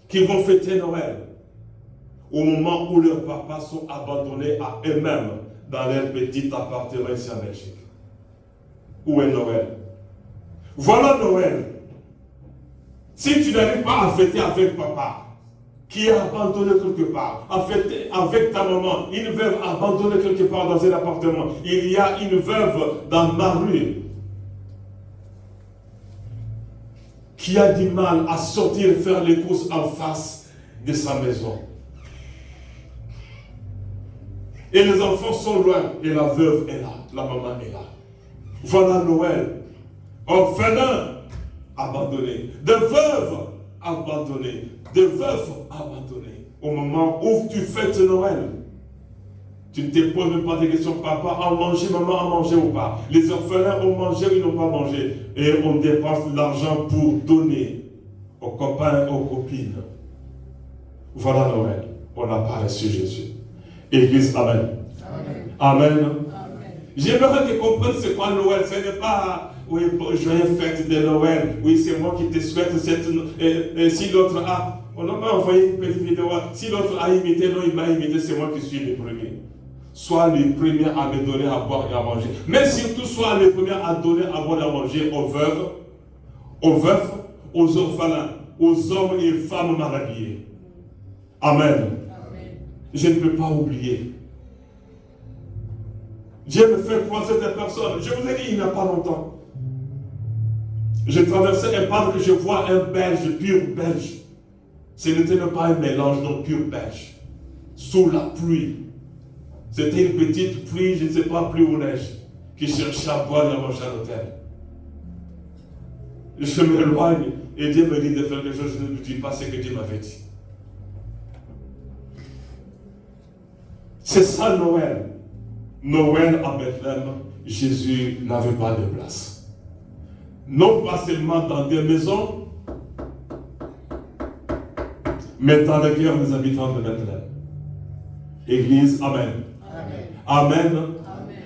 qui vont fêter Noël au moment où leurs papas sont abandonnés à eux-mêmes dans leur petit appartement ici en Belgique. Où est Noël? Voilà Noël. Si tu n'arrives pas à fêter avec papa, qui est abandonné quelque part, à fêter avec ta maman, une veuve abandonnée quelque part dans un appartement, il y a une veuve dans ma rue qui a du mal à sortir faire les courses en face de sa maison. Et les enfants sont loin, et la veuve est là, la maman est là. Voilà Noël. Orphelins abandonnés, des veuves abandonnées, des veufs abandonnés. Au moment où tu fêtes Noël, tu ne te poses même pas des questions. Papa a mangé, maman a mangé ou pas. Les orphelins ont mangé ou ils n'ont pas mangé. Et on dépense l'argent pour donner aux copains, aux copines. Voilà Noël. On n'a pas reçu Jésus. Église, amen. Amen. Amen. Amen. J'aimerais que tu comprennes c'est quoi Noël. Ce n'est pas, oui, joyeuse fête de Noël. Oui, c'est moi qui te souhaite cette. Si l'autre a. On n'a pas envoyé une petite vidéo. Si l'autre a imité, non, il m'a imité, c'est moi qui suis le premier. Sois le premier à me donner à boire et à manger. Mais surtout, sois le premier à donner à boire et à manger aux veuves, aux orphelins, aux hommes et femmes mal habillés. Amen. Je ne peux pas oublier. Dieu me fait croiser des personnes. Je vous ai dit il n'y a pas longtemps. Je traversais un parc et je vois un Belge, pur Belge. Ce n'était même pas un mélange, non, pur Belge. Sous la pluie. C'était une petite pluie, je ne sais pas, pluie ou neige, qui cherchait à boire et à manger à l'hôtel. Je m'éloigne et Dieu me dit de faire quelque chose, je ne lui dis pas ce que Dieu m'avait dit. C'est ça Noël. Noël à Bethléem, Jésus n'avait pas de place. Non pas seulement dans des maisons, mais dans le cœur des habitants de Bethléem. Église, amen. Amen. Amen.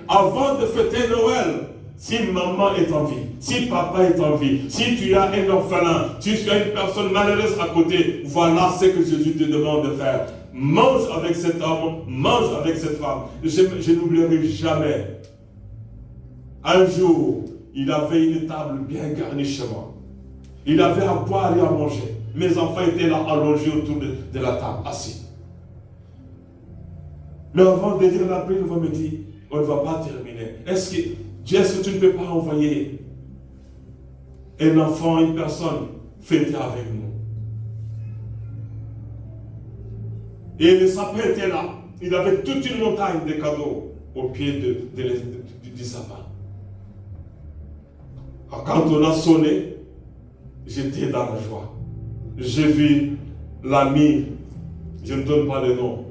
Avant de fêter Noël, si maman est en vie, si papa est en vie, si tu as un orphelin, si tu as une personne malheureuse à côté, voilà ce que Jésus te demande de faire. Mange avec cet homme, mange avec cette femme. Je n'oublierai jamais. Un jour, il avait une table bien garnie chez moi. Il avait à boire et à manger. Mes enfants étaient là allongés autour de la table, assis. Mais avant de dire la prière, il va me dire, on ne va pas terminer. Est-ce que tu ne peux pas envoyer un enfant, une personne, fêter avec nous? Et le sapin était là. Il avait toute une montagne de cadeaux au pied du sapin. Alors, quand on a sonné, j'étais dans la joie. J'ai vu l'ami, je ne donne pas le nom,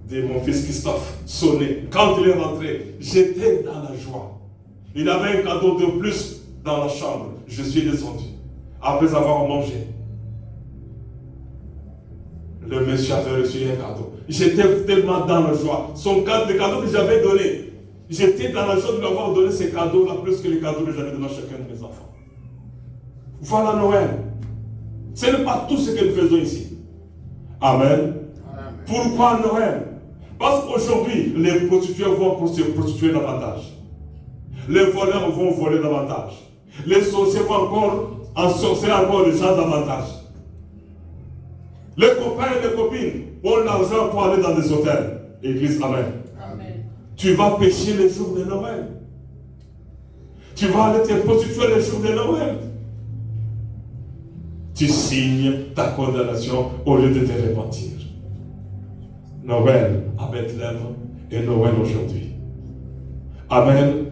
de mon fils Christophe sonner. Quand il est rentré, j'étais dans la joie. Il avait un cadeau de plus dans la chambre. Je suis descendu après avoir mangé. Le monsieur avait reçu un cadeau. J'étais tellement dans la joie. Le cadeau que j'avais donné, j'étais dans la joie de lui avoir donné ces cadeaux-là plus que les cadeaux que j'avais donné à chacun de mes enfants. Voilà Noël. Ce n'est pas tout ce que nous faisons ici. Amen. Amen. Pourquoi Noël? Parce qu'aujourd'hui, les prostituées vont se prostituer davantage. Les voleurs vont voler davantage. Les sorciers vont encore ensorceler encore les gens davantage. Les copains et les copines ont l'argent pour aller dans des hôtels. Église, amen. Amen. Tu vas pécher les jours de Noël. Tu vas aller te prostituer les jours de Noël. Tu signes ta condamnation au lieu de te repentir. Noël à Bethléem et Noël aujourd'hui. Amen.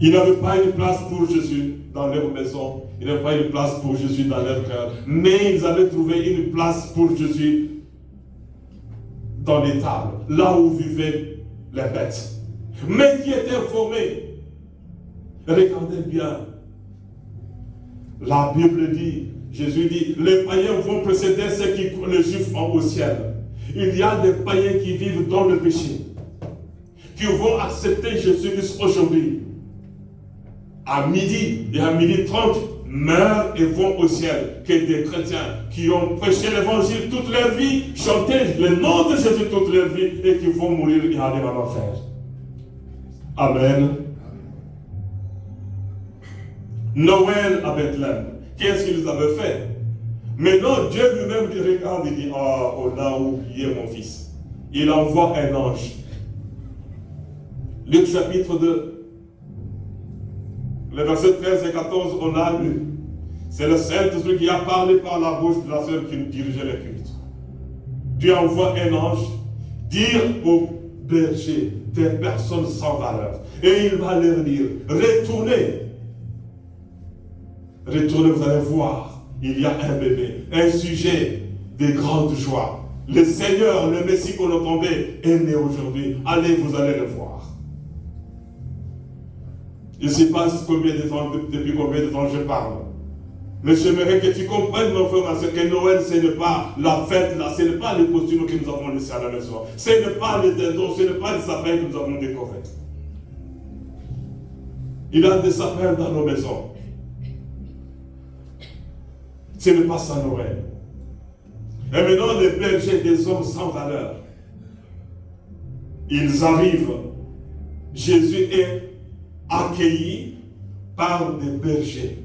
Ils n'avaient pas une place pour Jésus dans leur maison. Ils n'avaient pas une place pour Jésus dans leur cœur. Mais ils avaient trouvé une place pour Jésus dans les tables, là où vivaient les bêtes. Mais qui étaient informés. Regardez bien. La Bible dit, Jésus dit, les païens vont précéder ceux qui les Juifs ont au ciel. Il y a des païens qui vivent dans le péché, qui vont accepter Jésus-Christ aujourd'hui. À midi et à 12h30, meurent et vont au ciel. Que des chrétiens qui ont prêché l'évangile toute leur vie, chanté le nom de Jésus toute leur vie et qui vont mourir et aller en enfer. Amen. Noël à Bethléem. Qu'est-ce qu'ils avaient fait? Maintenant, Dieu lui-même regarde et dit, oh, on a oublié mon fils. Il envoie un ange. Luc chapitre 2. Les versets 13 et 14, on a lu. C'est le Saint-Esprit qui a parlé par la bouche de la sœur qui dirigeait le culte. Dieu envoie un ange dire aux bergers, des personnes sans valeur. Et il va leur dire, retournez. Retournez, vous allez voir, il y a un bébé, un sujet de grande joie. Le Seigneur, le Messie qu'on attendait, est né aujourd'hui. Allez, vous allez le voir. Je ne sais pas depuis combien de temps je parle. Mais j'aimerais que tu comprennes, mon frère, que Noël, ce n'est pas la fête, là, ce n'est pas le costume que nous avons laissé à la maison. Ce n'est pas les dindons, ce n'est pas les sapins que nous avons décorés. Il y a des sapins dans nos maisons. Ce n'est pas ça Noël. Et maintenant, les bergers, des hommes sans valeur, ils arrivent. Jésus est accueilli par des bergers.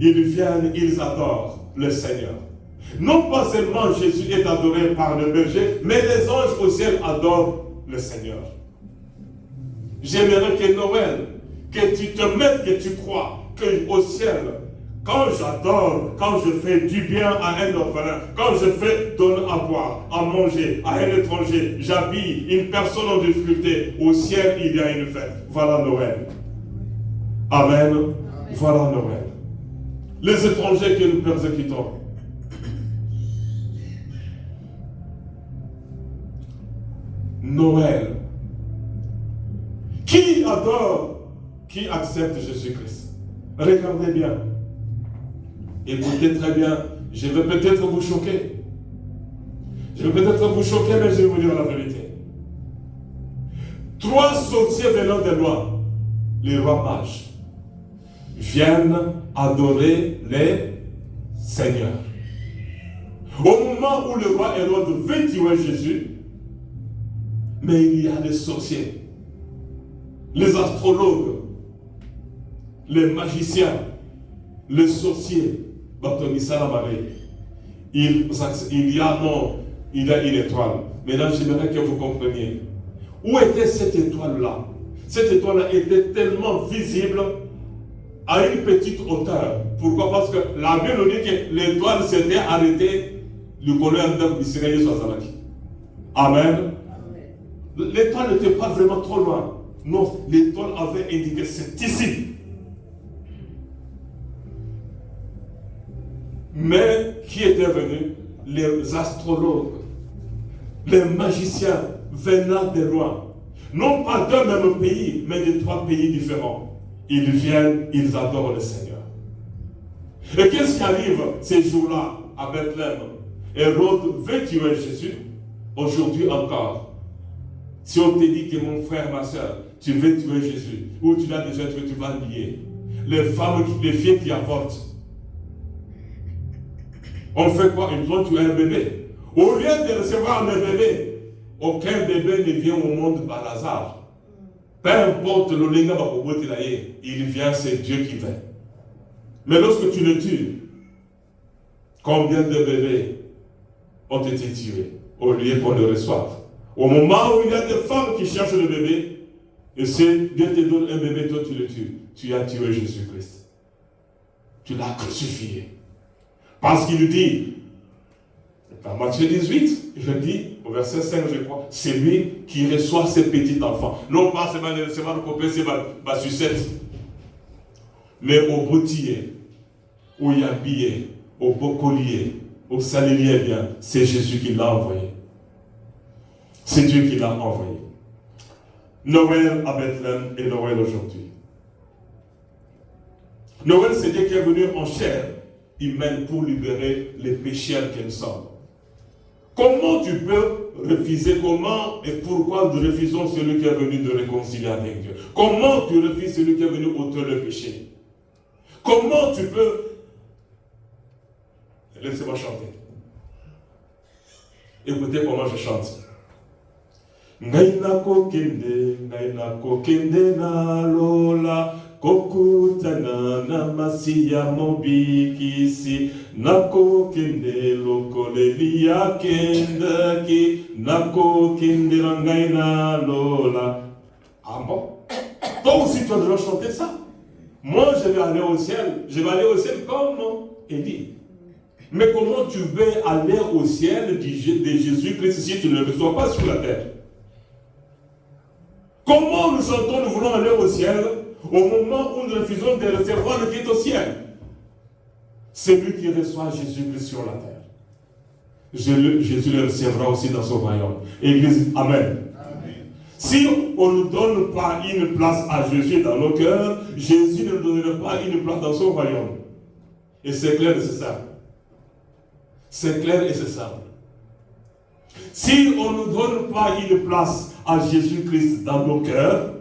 Ils viennent, ils adorent le Seigneur. Non pas seulement Jésus est adoré par le berger, mais les anges au ciel adorent le Seigneur. J'aimerais que Noël, que tu te mettes, que tu crois qu'au ciel, quand j'adore, quand je fais du bien à un orphelin, quand je fais donner à boire, à manger, à un étranger, j'habille une personne en difficulté, au ciel il y a une fête. Voilà Noël. Amen. Amen. Voilà Noël. Les étrangers que nous persécutons. Noël. Qui adore, qui accepte Jésus-Christ? Regardez bien. Écoutez très bien, je vais peut-être vous choquer. Je vais peut-être vous choquer, mais je vais vous dire la vérité. 3 sorciers venant de loin, les rois mages, viennent adorer les seigneurs. Au moment où le roi Hérode veut tuer Jésus, mais il y a les sorciers, les astrologues, les magiciens, les sorciers. Il y a une étoile. Maintenant, j'aimerais que vous compreniez. Où était cette étoile-là? Cette étoile-là était tellement visible à une petite hauteur. Pourquoi? Parce que la Bible dit que l'étoile s'était arrêtée du colère d'Israël Soazalaki. Amen. L'étoile n'était pas vraiment trop loin. Non, l'étoile avait indiqué c'est ici. Mais qui étaient venus? Les astrologues, les magiciens venant de loin. Non pas d'un même pays, mais de 3 pays différents. Ils viennent, ils adorent le Seigneur. Et qu'est-ce qui arrive ces jours-là à Bethléem? Hérode veut tuer Jésus. Aujourd'hui encore. Si on te dit que mon frère, ma soeur, tu veux tuer Jésus, ou tu l'as déjà tué, tu vas lier. Les femmes, les filles qui avortent, on fait quoi? Ils vont tuer un bébé. Au lieu de recevoir un bébé, aucun bébé ne vient au monde par hasard. Peu importe le linga, il vient, c'est Dieu qui vient. Mais lorsque tu le tues, Combien de bébés ont été tués au lieu qu'on le reçoive? Au moment où il y a des femmes qui cherchent le bébé, et c'est Dieu te donne un bébé, toi tu le tues. Tu as tué Jésus-Christ. Tu l'as crucifié. Parce qu'il dit, dans Matthieu 18, il dit, au verset 5, je crois, c'est lui qui reçoit ses petits enfants. Non pas seulement le copain, c'est ma sucette. Mais au boutillier, au yabillet, au beau collier, au salélier, bien, c'est Jésus qui l'a envoyé. C'est Dieu qui l'a envoyé. Noël à Bethléem et Noël aujourd'hui. Noël, c'est Dieu qui est venu en chair humaine pour libérer les pécheurs que nous sommes. Comment tu peux refuser, comment et pourquoi nous refusons celui qui est venu de réconcilier avec Dieu? Comment tu refuses celui qui est venu ôter le péché? Comment tu peux... Laissez-moi chanter. Écoutez comment je chante. Ngaina kokende na lola kokutana na masiya mobikisi nakokende lokoleli ya kendaki nakokende ngaina lola. Ah bon? Toi aussi tu dois chanter ça. Moi je vais aller au ciel. Je vais aller au ciel comme Élie. Mais comment tu veux aller au ciel de Jésus-Christ si tu ne le reçois pas sur la terre? Comment nous chantons, nous voulons aller au ciel au moment où nous refusons de recevoir le qui est au ciel? C'est lui qui reçoit Jésus-Christ sur la terre. Jésus le recevra aussi dans son royaume. Église, Amen. Amen. Si on ne donne pas une place à Jésus dans nos cœurs, Jésus ne nous donnera pas une place dans son royaume. Et c'est clair et c'est simple. C'est clair et c'est simple. Si on ne donne pas une place à Jésus-Christ dans nos cœurs,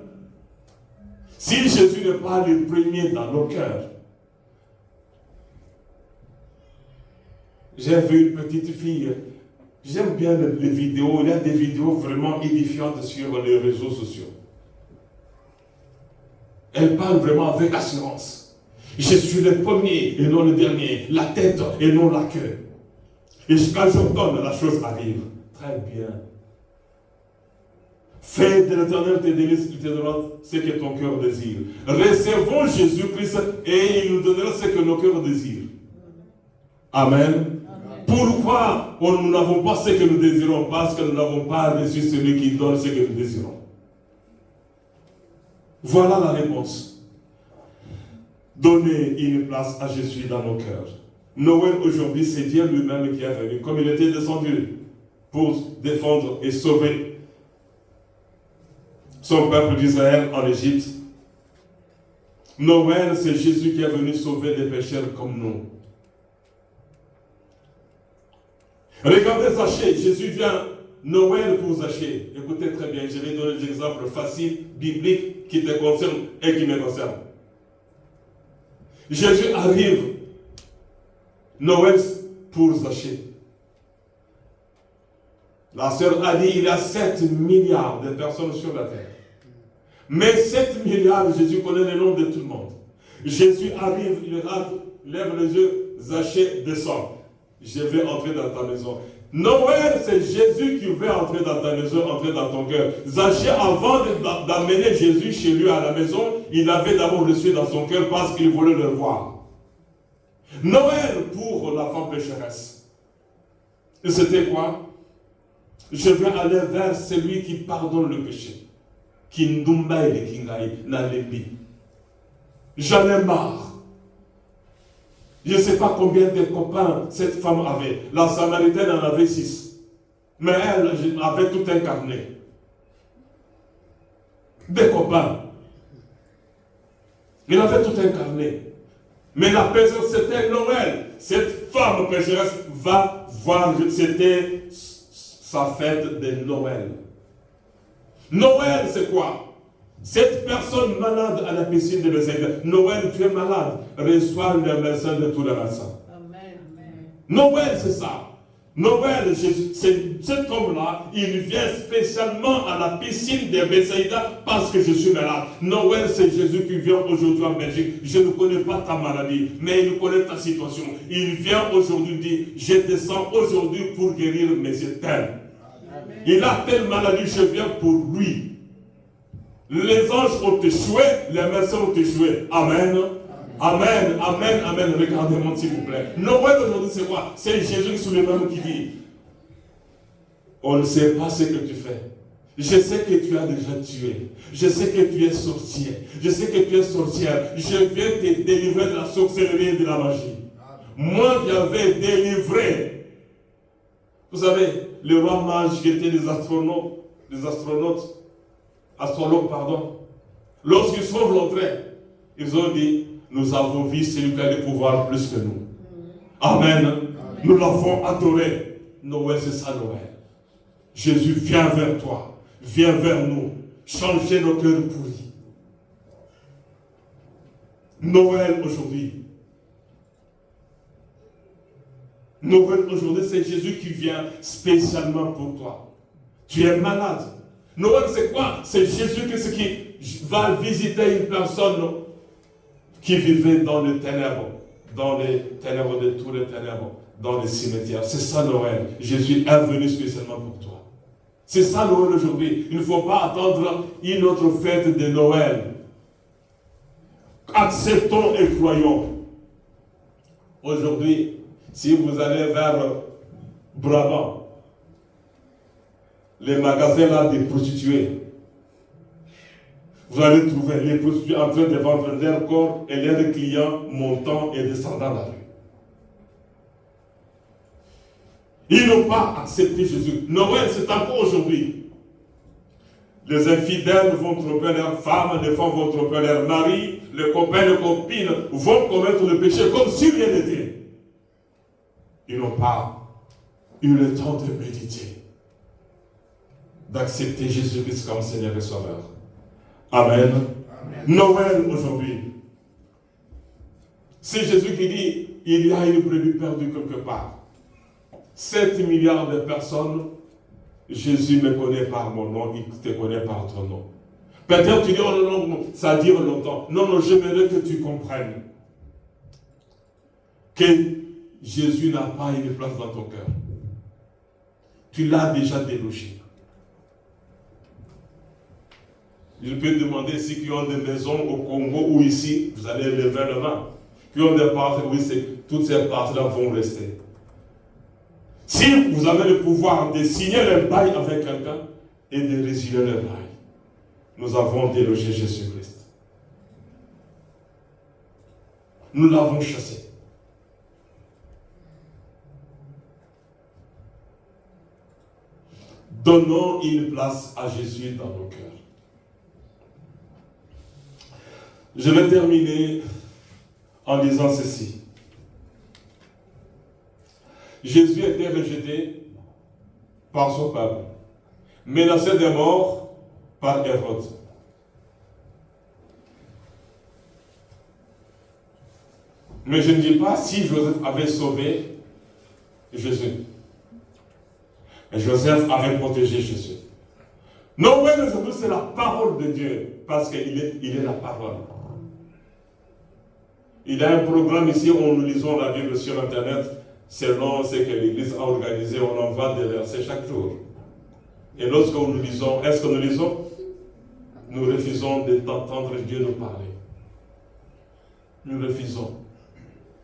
si Jésus n'est pas le premier dans nos cœurs, j'ai vu une petite fille, j'aime bien les vidéos, il y a des vidéos vraiment édifiantes sur les réseaux sociaux. Elle parle vraiment avec assurance. Je suis le premier et non le dernier, la tête et non la queue. Et quand j'entends, la chose arrive. Très bien. Fais de l'Éternel tes délices, il te donnera ce que ton cœur désire. Recevons Jésus-Christ et il nous donnera ce que nos cœurs désirent. Amen. Amen. Pourquoi nous n'avons pas ce que nous désirons? Parce que nous n'avons pas reçu celui qui donne ce que nous désirons. Voilà la réponse. Donnez une place à Jésus dans nos cœurs. Noël aujourd'hui, c'est Dieu lui-même qui est venu, comme il était descendu pour défendre et sauver son peuple d'Israël en Égypte. Noël, c'est Jésus qui est venu sauver des pécheurs comme nous. Regardez Zachée, Jésus vient Noël pour Zachée. Écoutez très bien, je vais donner des exemples faciles, bibliques, qui te concernent et qui me concernent. Jésus arrive, Noël pour Zachée. La sœur a dit, il y a 7 milliards de personnes sur la terre. Mais 7 milliards, Jésus connaît le nom de tout le monde. Jésus arrive, il lève les yeux, Zachée descend. Je vais entrer dans ta maison. Noël, c'est Jésus qui veut entrer dans ta maison, entrer dans ton cœur. Zachée, avant d'amener Jésus chez lui à la maison, il avait d'abord reçu dans son cœur parce qu'il voulait le voir. Noël pour la femme pécheresse. Et c'était quoi? Je vais aller vers celui qui pardonne le péché. Qui n'oumbaille kingaï n'alébi. J'en ai marre. Je ne sais pas combien de copains cette femme avait. La Samaritaine en avait 6. Mais elle avait tout un carnet. Des copains. Il avait tout un carnet. Mais la personne, c'était Noël. Cette femme pécheresse va voir, c'était sa fête de Noël. Noël, c'est quoi? Cette personne malade à la piscine de Bethesda. Noël, tu es malade. Reçois le médecin de tous les médecins. Amen. Noël, c'est ça. Noël, cet homme-là, il vient spécialement à la piscine de Bethsaïda parce que je suis malade. Noël, c'est Jésus qui vient aujourd'hui en Belgique. Je ne connais pas ta maladie, mais il connaît ta situation. Il vient aujourd'hui dire, je descends aujourd'hui pour guérir mes éternels. Il a telle maladie, je viens pour lui. Les anges ont échoué, les médecins ont échoué. Amen. Amen, amen, amen. Regardez-moi s'il vous plaît. Noël aujourd'hui c'est quoi? C'est Jésus sur le même qui dit, on ne sait pas ce que tu fais. Je sais que tu as déjà tué. Je sais que tu es sorcier. Je sais que tu es sorcière. Je viens te délivrer de la sorcellerie et de la magie. Moi qui avais délivré. Vous savez, les rois mages qui étaient des astrologues, lorsqu'ils sont rentrés, ils ont dit, nous avons vu celui qui a le pouvoir plus que nous. Amen. Amen. Nous l'avons adoré. Noël, c'est ça Noël. Jésus vient vers toi. Viens vers nous. Changer nos cœurs pourris. Noël aujourd'hui. Noël aujourd'hui, c'est Jésus qui vient spécialement pour toi. Tu es malade. Noël, c'est quoi? C'est Jésus qui va visiter une personne qui vivait dans les ténèbres de tous les ténèbres, dans les cimetières. C'est ça Noël. Jésus est venu spécialement pour toi. C'est ça Noël aujourd'hui. Il ne faut pas attendre une autre fête de Noël. Acceptons et croyons. Aujourd'hui, si vous allez vers Brabant, les magasins là des prostituées, vous allez trouver les prostituées en train de vendre leur corps et leurs clients montant et descendant la rue. Ils n'ont pas accepté Jésus. Noël, c'est encore aujourd'hui. Les infidèles vont tromper leurs femmes, les femmes vont tromper leurs maris, les copains, les copines vont commettre le péché comme si rien n'était. Ils n'ont pas eu le temps de méditer, d'accepter Jésus-Christ comme Seigneur et Sauveur. Amen. Amen. Noël aujourd'hui. C'est Jésus qui dit, il y a une brebis perdue quelque part. 7 milliards de personnes, Jésus me connaît par mon nom, il te connaît par ton nom. Peut-être tu dis, oh non, ça dure longtemps. Non, j'aimerais que tu comprennes que Jésus n'a pas une place dans ton cœur. Tu l'as déjà délogé. Je peux demander ceux qui ont des maisons au Congo ou ici, vous allez lever la main. Qui ont des parts, oui, toutes ces parts-là vont rester. Si vous avez le pouvoir de signer le bail avec quelqu'un et de résilier le bail, nous avons délogé Jésus-Christ. Nous l'avons chassé. Donnons une place à Jésus dans nos cœurs. Je vais terminer en disant ceci. Jésus a été rejeté par son peuple, menacé de mort par Hérode. Mais je ne dis pas si Joseph avait sauvé Jésus. Et Joseph avait protégé Jésus. Noël aujourd'hui, c'est la parole de Dieu, parce qu'il est la parole. Il y a un programme ici où nous lisons la Bible sur Internet, selon ce que l'Église a organisé, on envoie des versets chaque jour. Et lorsque nous lisons, est-ce que nous lisons? Nous refusons d'entendre Dieu nous parler. Nous refusons.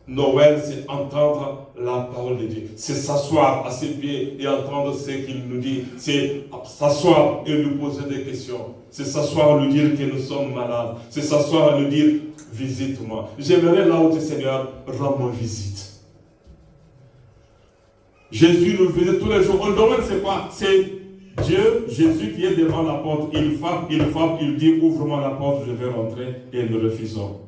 Noël, c'est entendre la parole de Dieu. C'est s'asseoir à ses pieds et entendre ce qu'il nous dit. C'est s'asseoir et lui poser des questions. C'est s'asseoir et lui dire que nous sommes malades. C'est s'asseoir et lui dire, visite-moi. J'aimerais là où tu es, Seigneur, rends-moi visite. Jésus nous visite tous les jours. Noël, c'est quoi? C'est Dieu, Jésus qui est devant la porte. Il frappe, il dit, ouvre-moi la porte, je vais rentrer. Et nous refusons.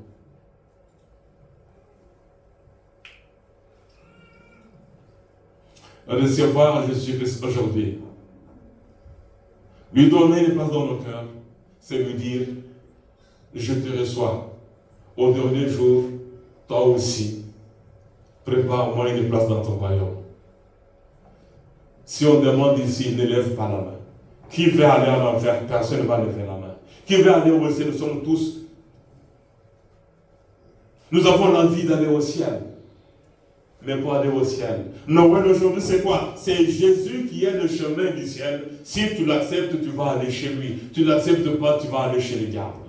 Recevoir Jésus-Christ aujourd'hui, lui donner une place dans nos cœurs, c'est lui dire, je te reçois. Au dernier jour, toi aussi, prépare-moi une place dans ton royaume. Si on demande ici, ne lève pas la main. Qui veut aller en enfer? Personne ne va lever la main. Qui veut aller au ciel? Nous sommes tous. Nous avons l'envie d'aller au ciel. Mais pour aller au ciel. Noël aujourd'hui, c'est quoi? C'est Jésus qui est le chemin du ciel. Si tu l'acceptes, tu vas aller chez lui. Tu ne l'acceptes pas, tu vas aller chez le diable.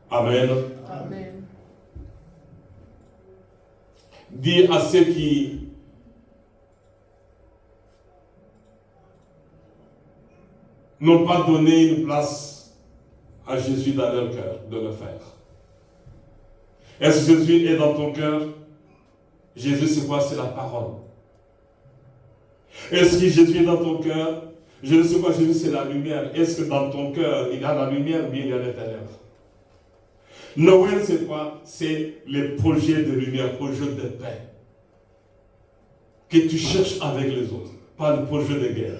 Amen. Amen. Dis à ceux qui n'ont pas donné une place à Jésus dans leur cœur, de le faire. Est-ce que Jésus est dans ton cœur? Jésus, c'est quoi? C'est la parole. Est-ce que Jésus est dans ton cœur? Jésus, c'est quoi? Jésus, c'est la lumière. Est-ce que dans ton cœur, il y a la lumière ou bien il y a l'intérieur? Noël, c'est quoi? C'est les projets de lumière, projets de paix. Que tu cherches avec les autres, pas le projet de guerre.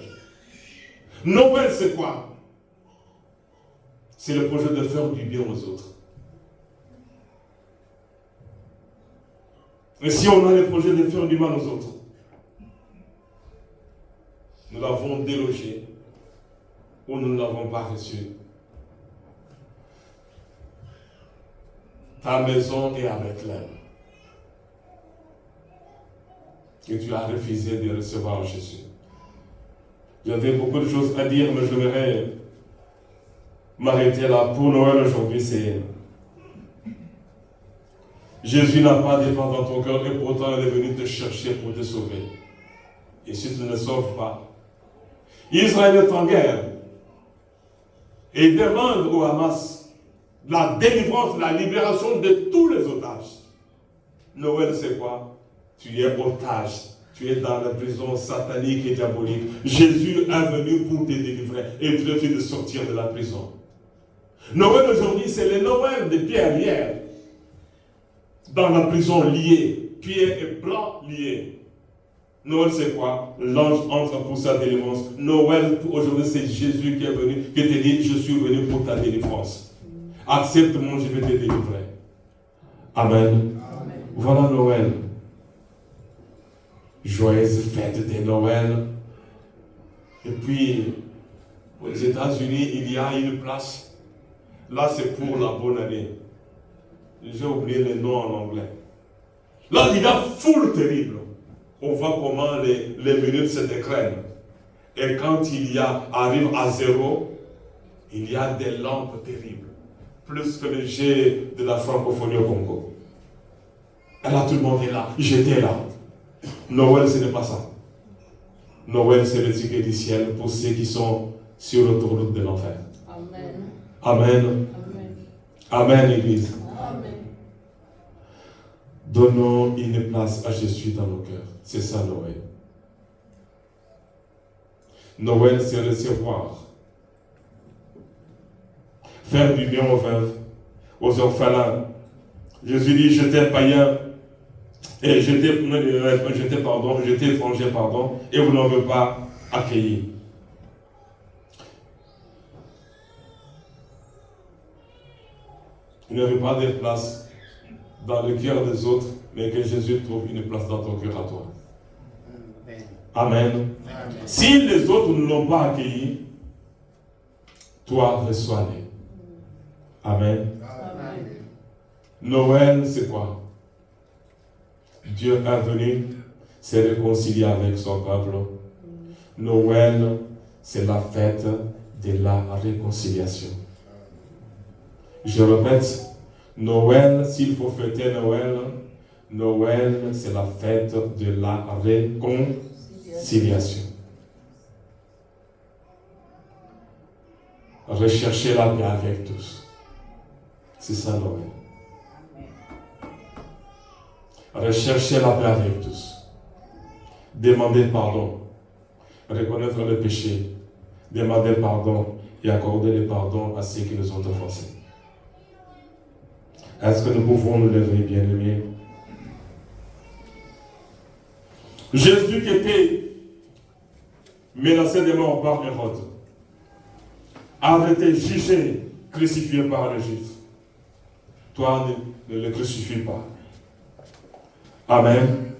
Noël, c'est quoi? C'est le projet de faire du bien aux autres. Et si on a le projet de faire du mal aux autres, nous l'avons délogé ou nous ne l'avons pas reçu. Ta maison est à Bethléem. Et tu as refusé de recevoir Jésus. J'avais beaucoup de choses à dire, mais je voudrais m'arrêter là. Pour Noël aujourd'hui, c'est Jésus n'a pas dépend dans ton cœur et pourtant il est venu te chercher pour te sauver. Et si tu ne le sauves pas, Israël est en guerre et demande au Hamas la délivrance, la libération de tous les otages. Noël, c'est quoi? Tu es otage. Tu es dans la prison satanique et diabolique. Jésus est venu pour te délivrer et te refuser de sortir de la prison. Noël aujourd'hui, c'est le Noël de Pierre hier. Dans la prison lié, Pierre et blanc lié. Noël, c'est quoi? L'ange entre pour sa délivrance. Noël, aujourd'hui, c'est Jésus qui est venu, qui te dit, je suis venu pour ta délivrance. Accepte-moi, je vais te délivrer. Amen. Amen. Voilà Noël. Joyeuse fête de Noël. Et puis, aux États-Unis, il y a une place. Là, c'est pour la bonne année. J'ai oublié le nom en anglais. Là, il y a foule terrible. On voit comment les minutes se décrènent. Et quand arrive à zéro, il y a des lampes terribles. Plus que le jet de la francophonie au Congo. Et là, tout le monde est là. J'étais là. Noël, ce n'est pas ça. Noël, c'est le ticket du ciel pour ceux qui sont sur l'autoroute de l'enfer. Amen. Amen. Amen. Amen, Église. Amen. Donnons une place à Jésus dans nos cœurs. C'est ça, Noël. Noël, c'est recevoir. Faire du bien aux veuves, aux orphelins. Jésus dit, j'étais païen, et j'étais étranger, et vous n'en avez pas accueilli. Il n'y avait pas de place dans le cœur des autres, mais que Jésus trouve une place dans ton cœur à toi. Amen. Amen. Si les autres ne l'ont pas accueilli, toi, reçois-les. Amen. Amen. Noël, c'est quoi? Dieu est venu se réconcilier avec son peuple. Noël, c'est la fête de la réconciliation. Je répète, Noël, s'il faut fêter Noël, Noël, c'est la fête de la réconciliation. Rechercher la paix avec tous. C'est ça Noël. Rechercher la paix avec tous. Demander pardon. Reconnaître le péché. Demander pardon et accorder le pardon à ceux qui nous ont offensés. Est-ce que nous pouvons nous lever, bien-aimés? Jésus qui était menacé de mort par Hérode a été jugé, crucifié par les Juifs. Toi, ne le crucifie pas. Amen.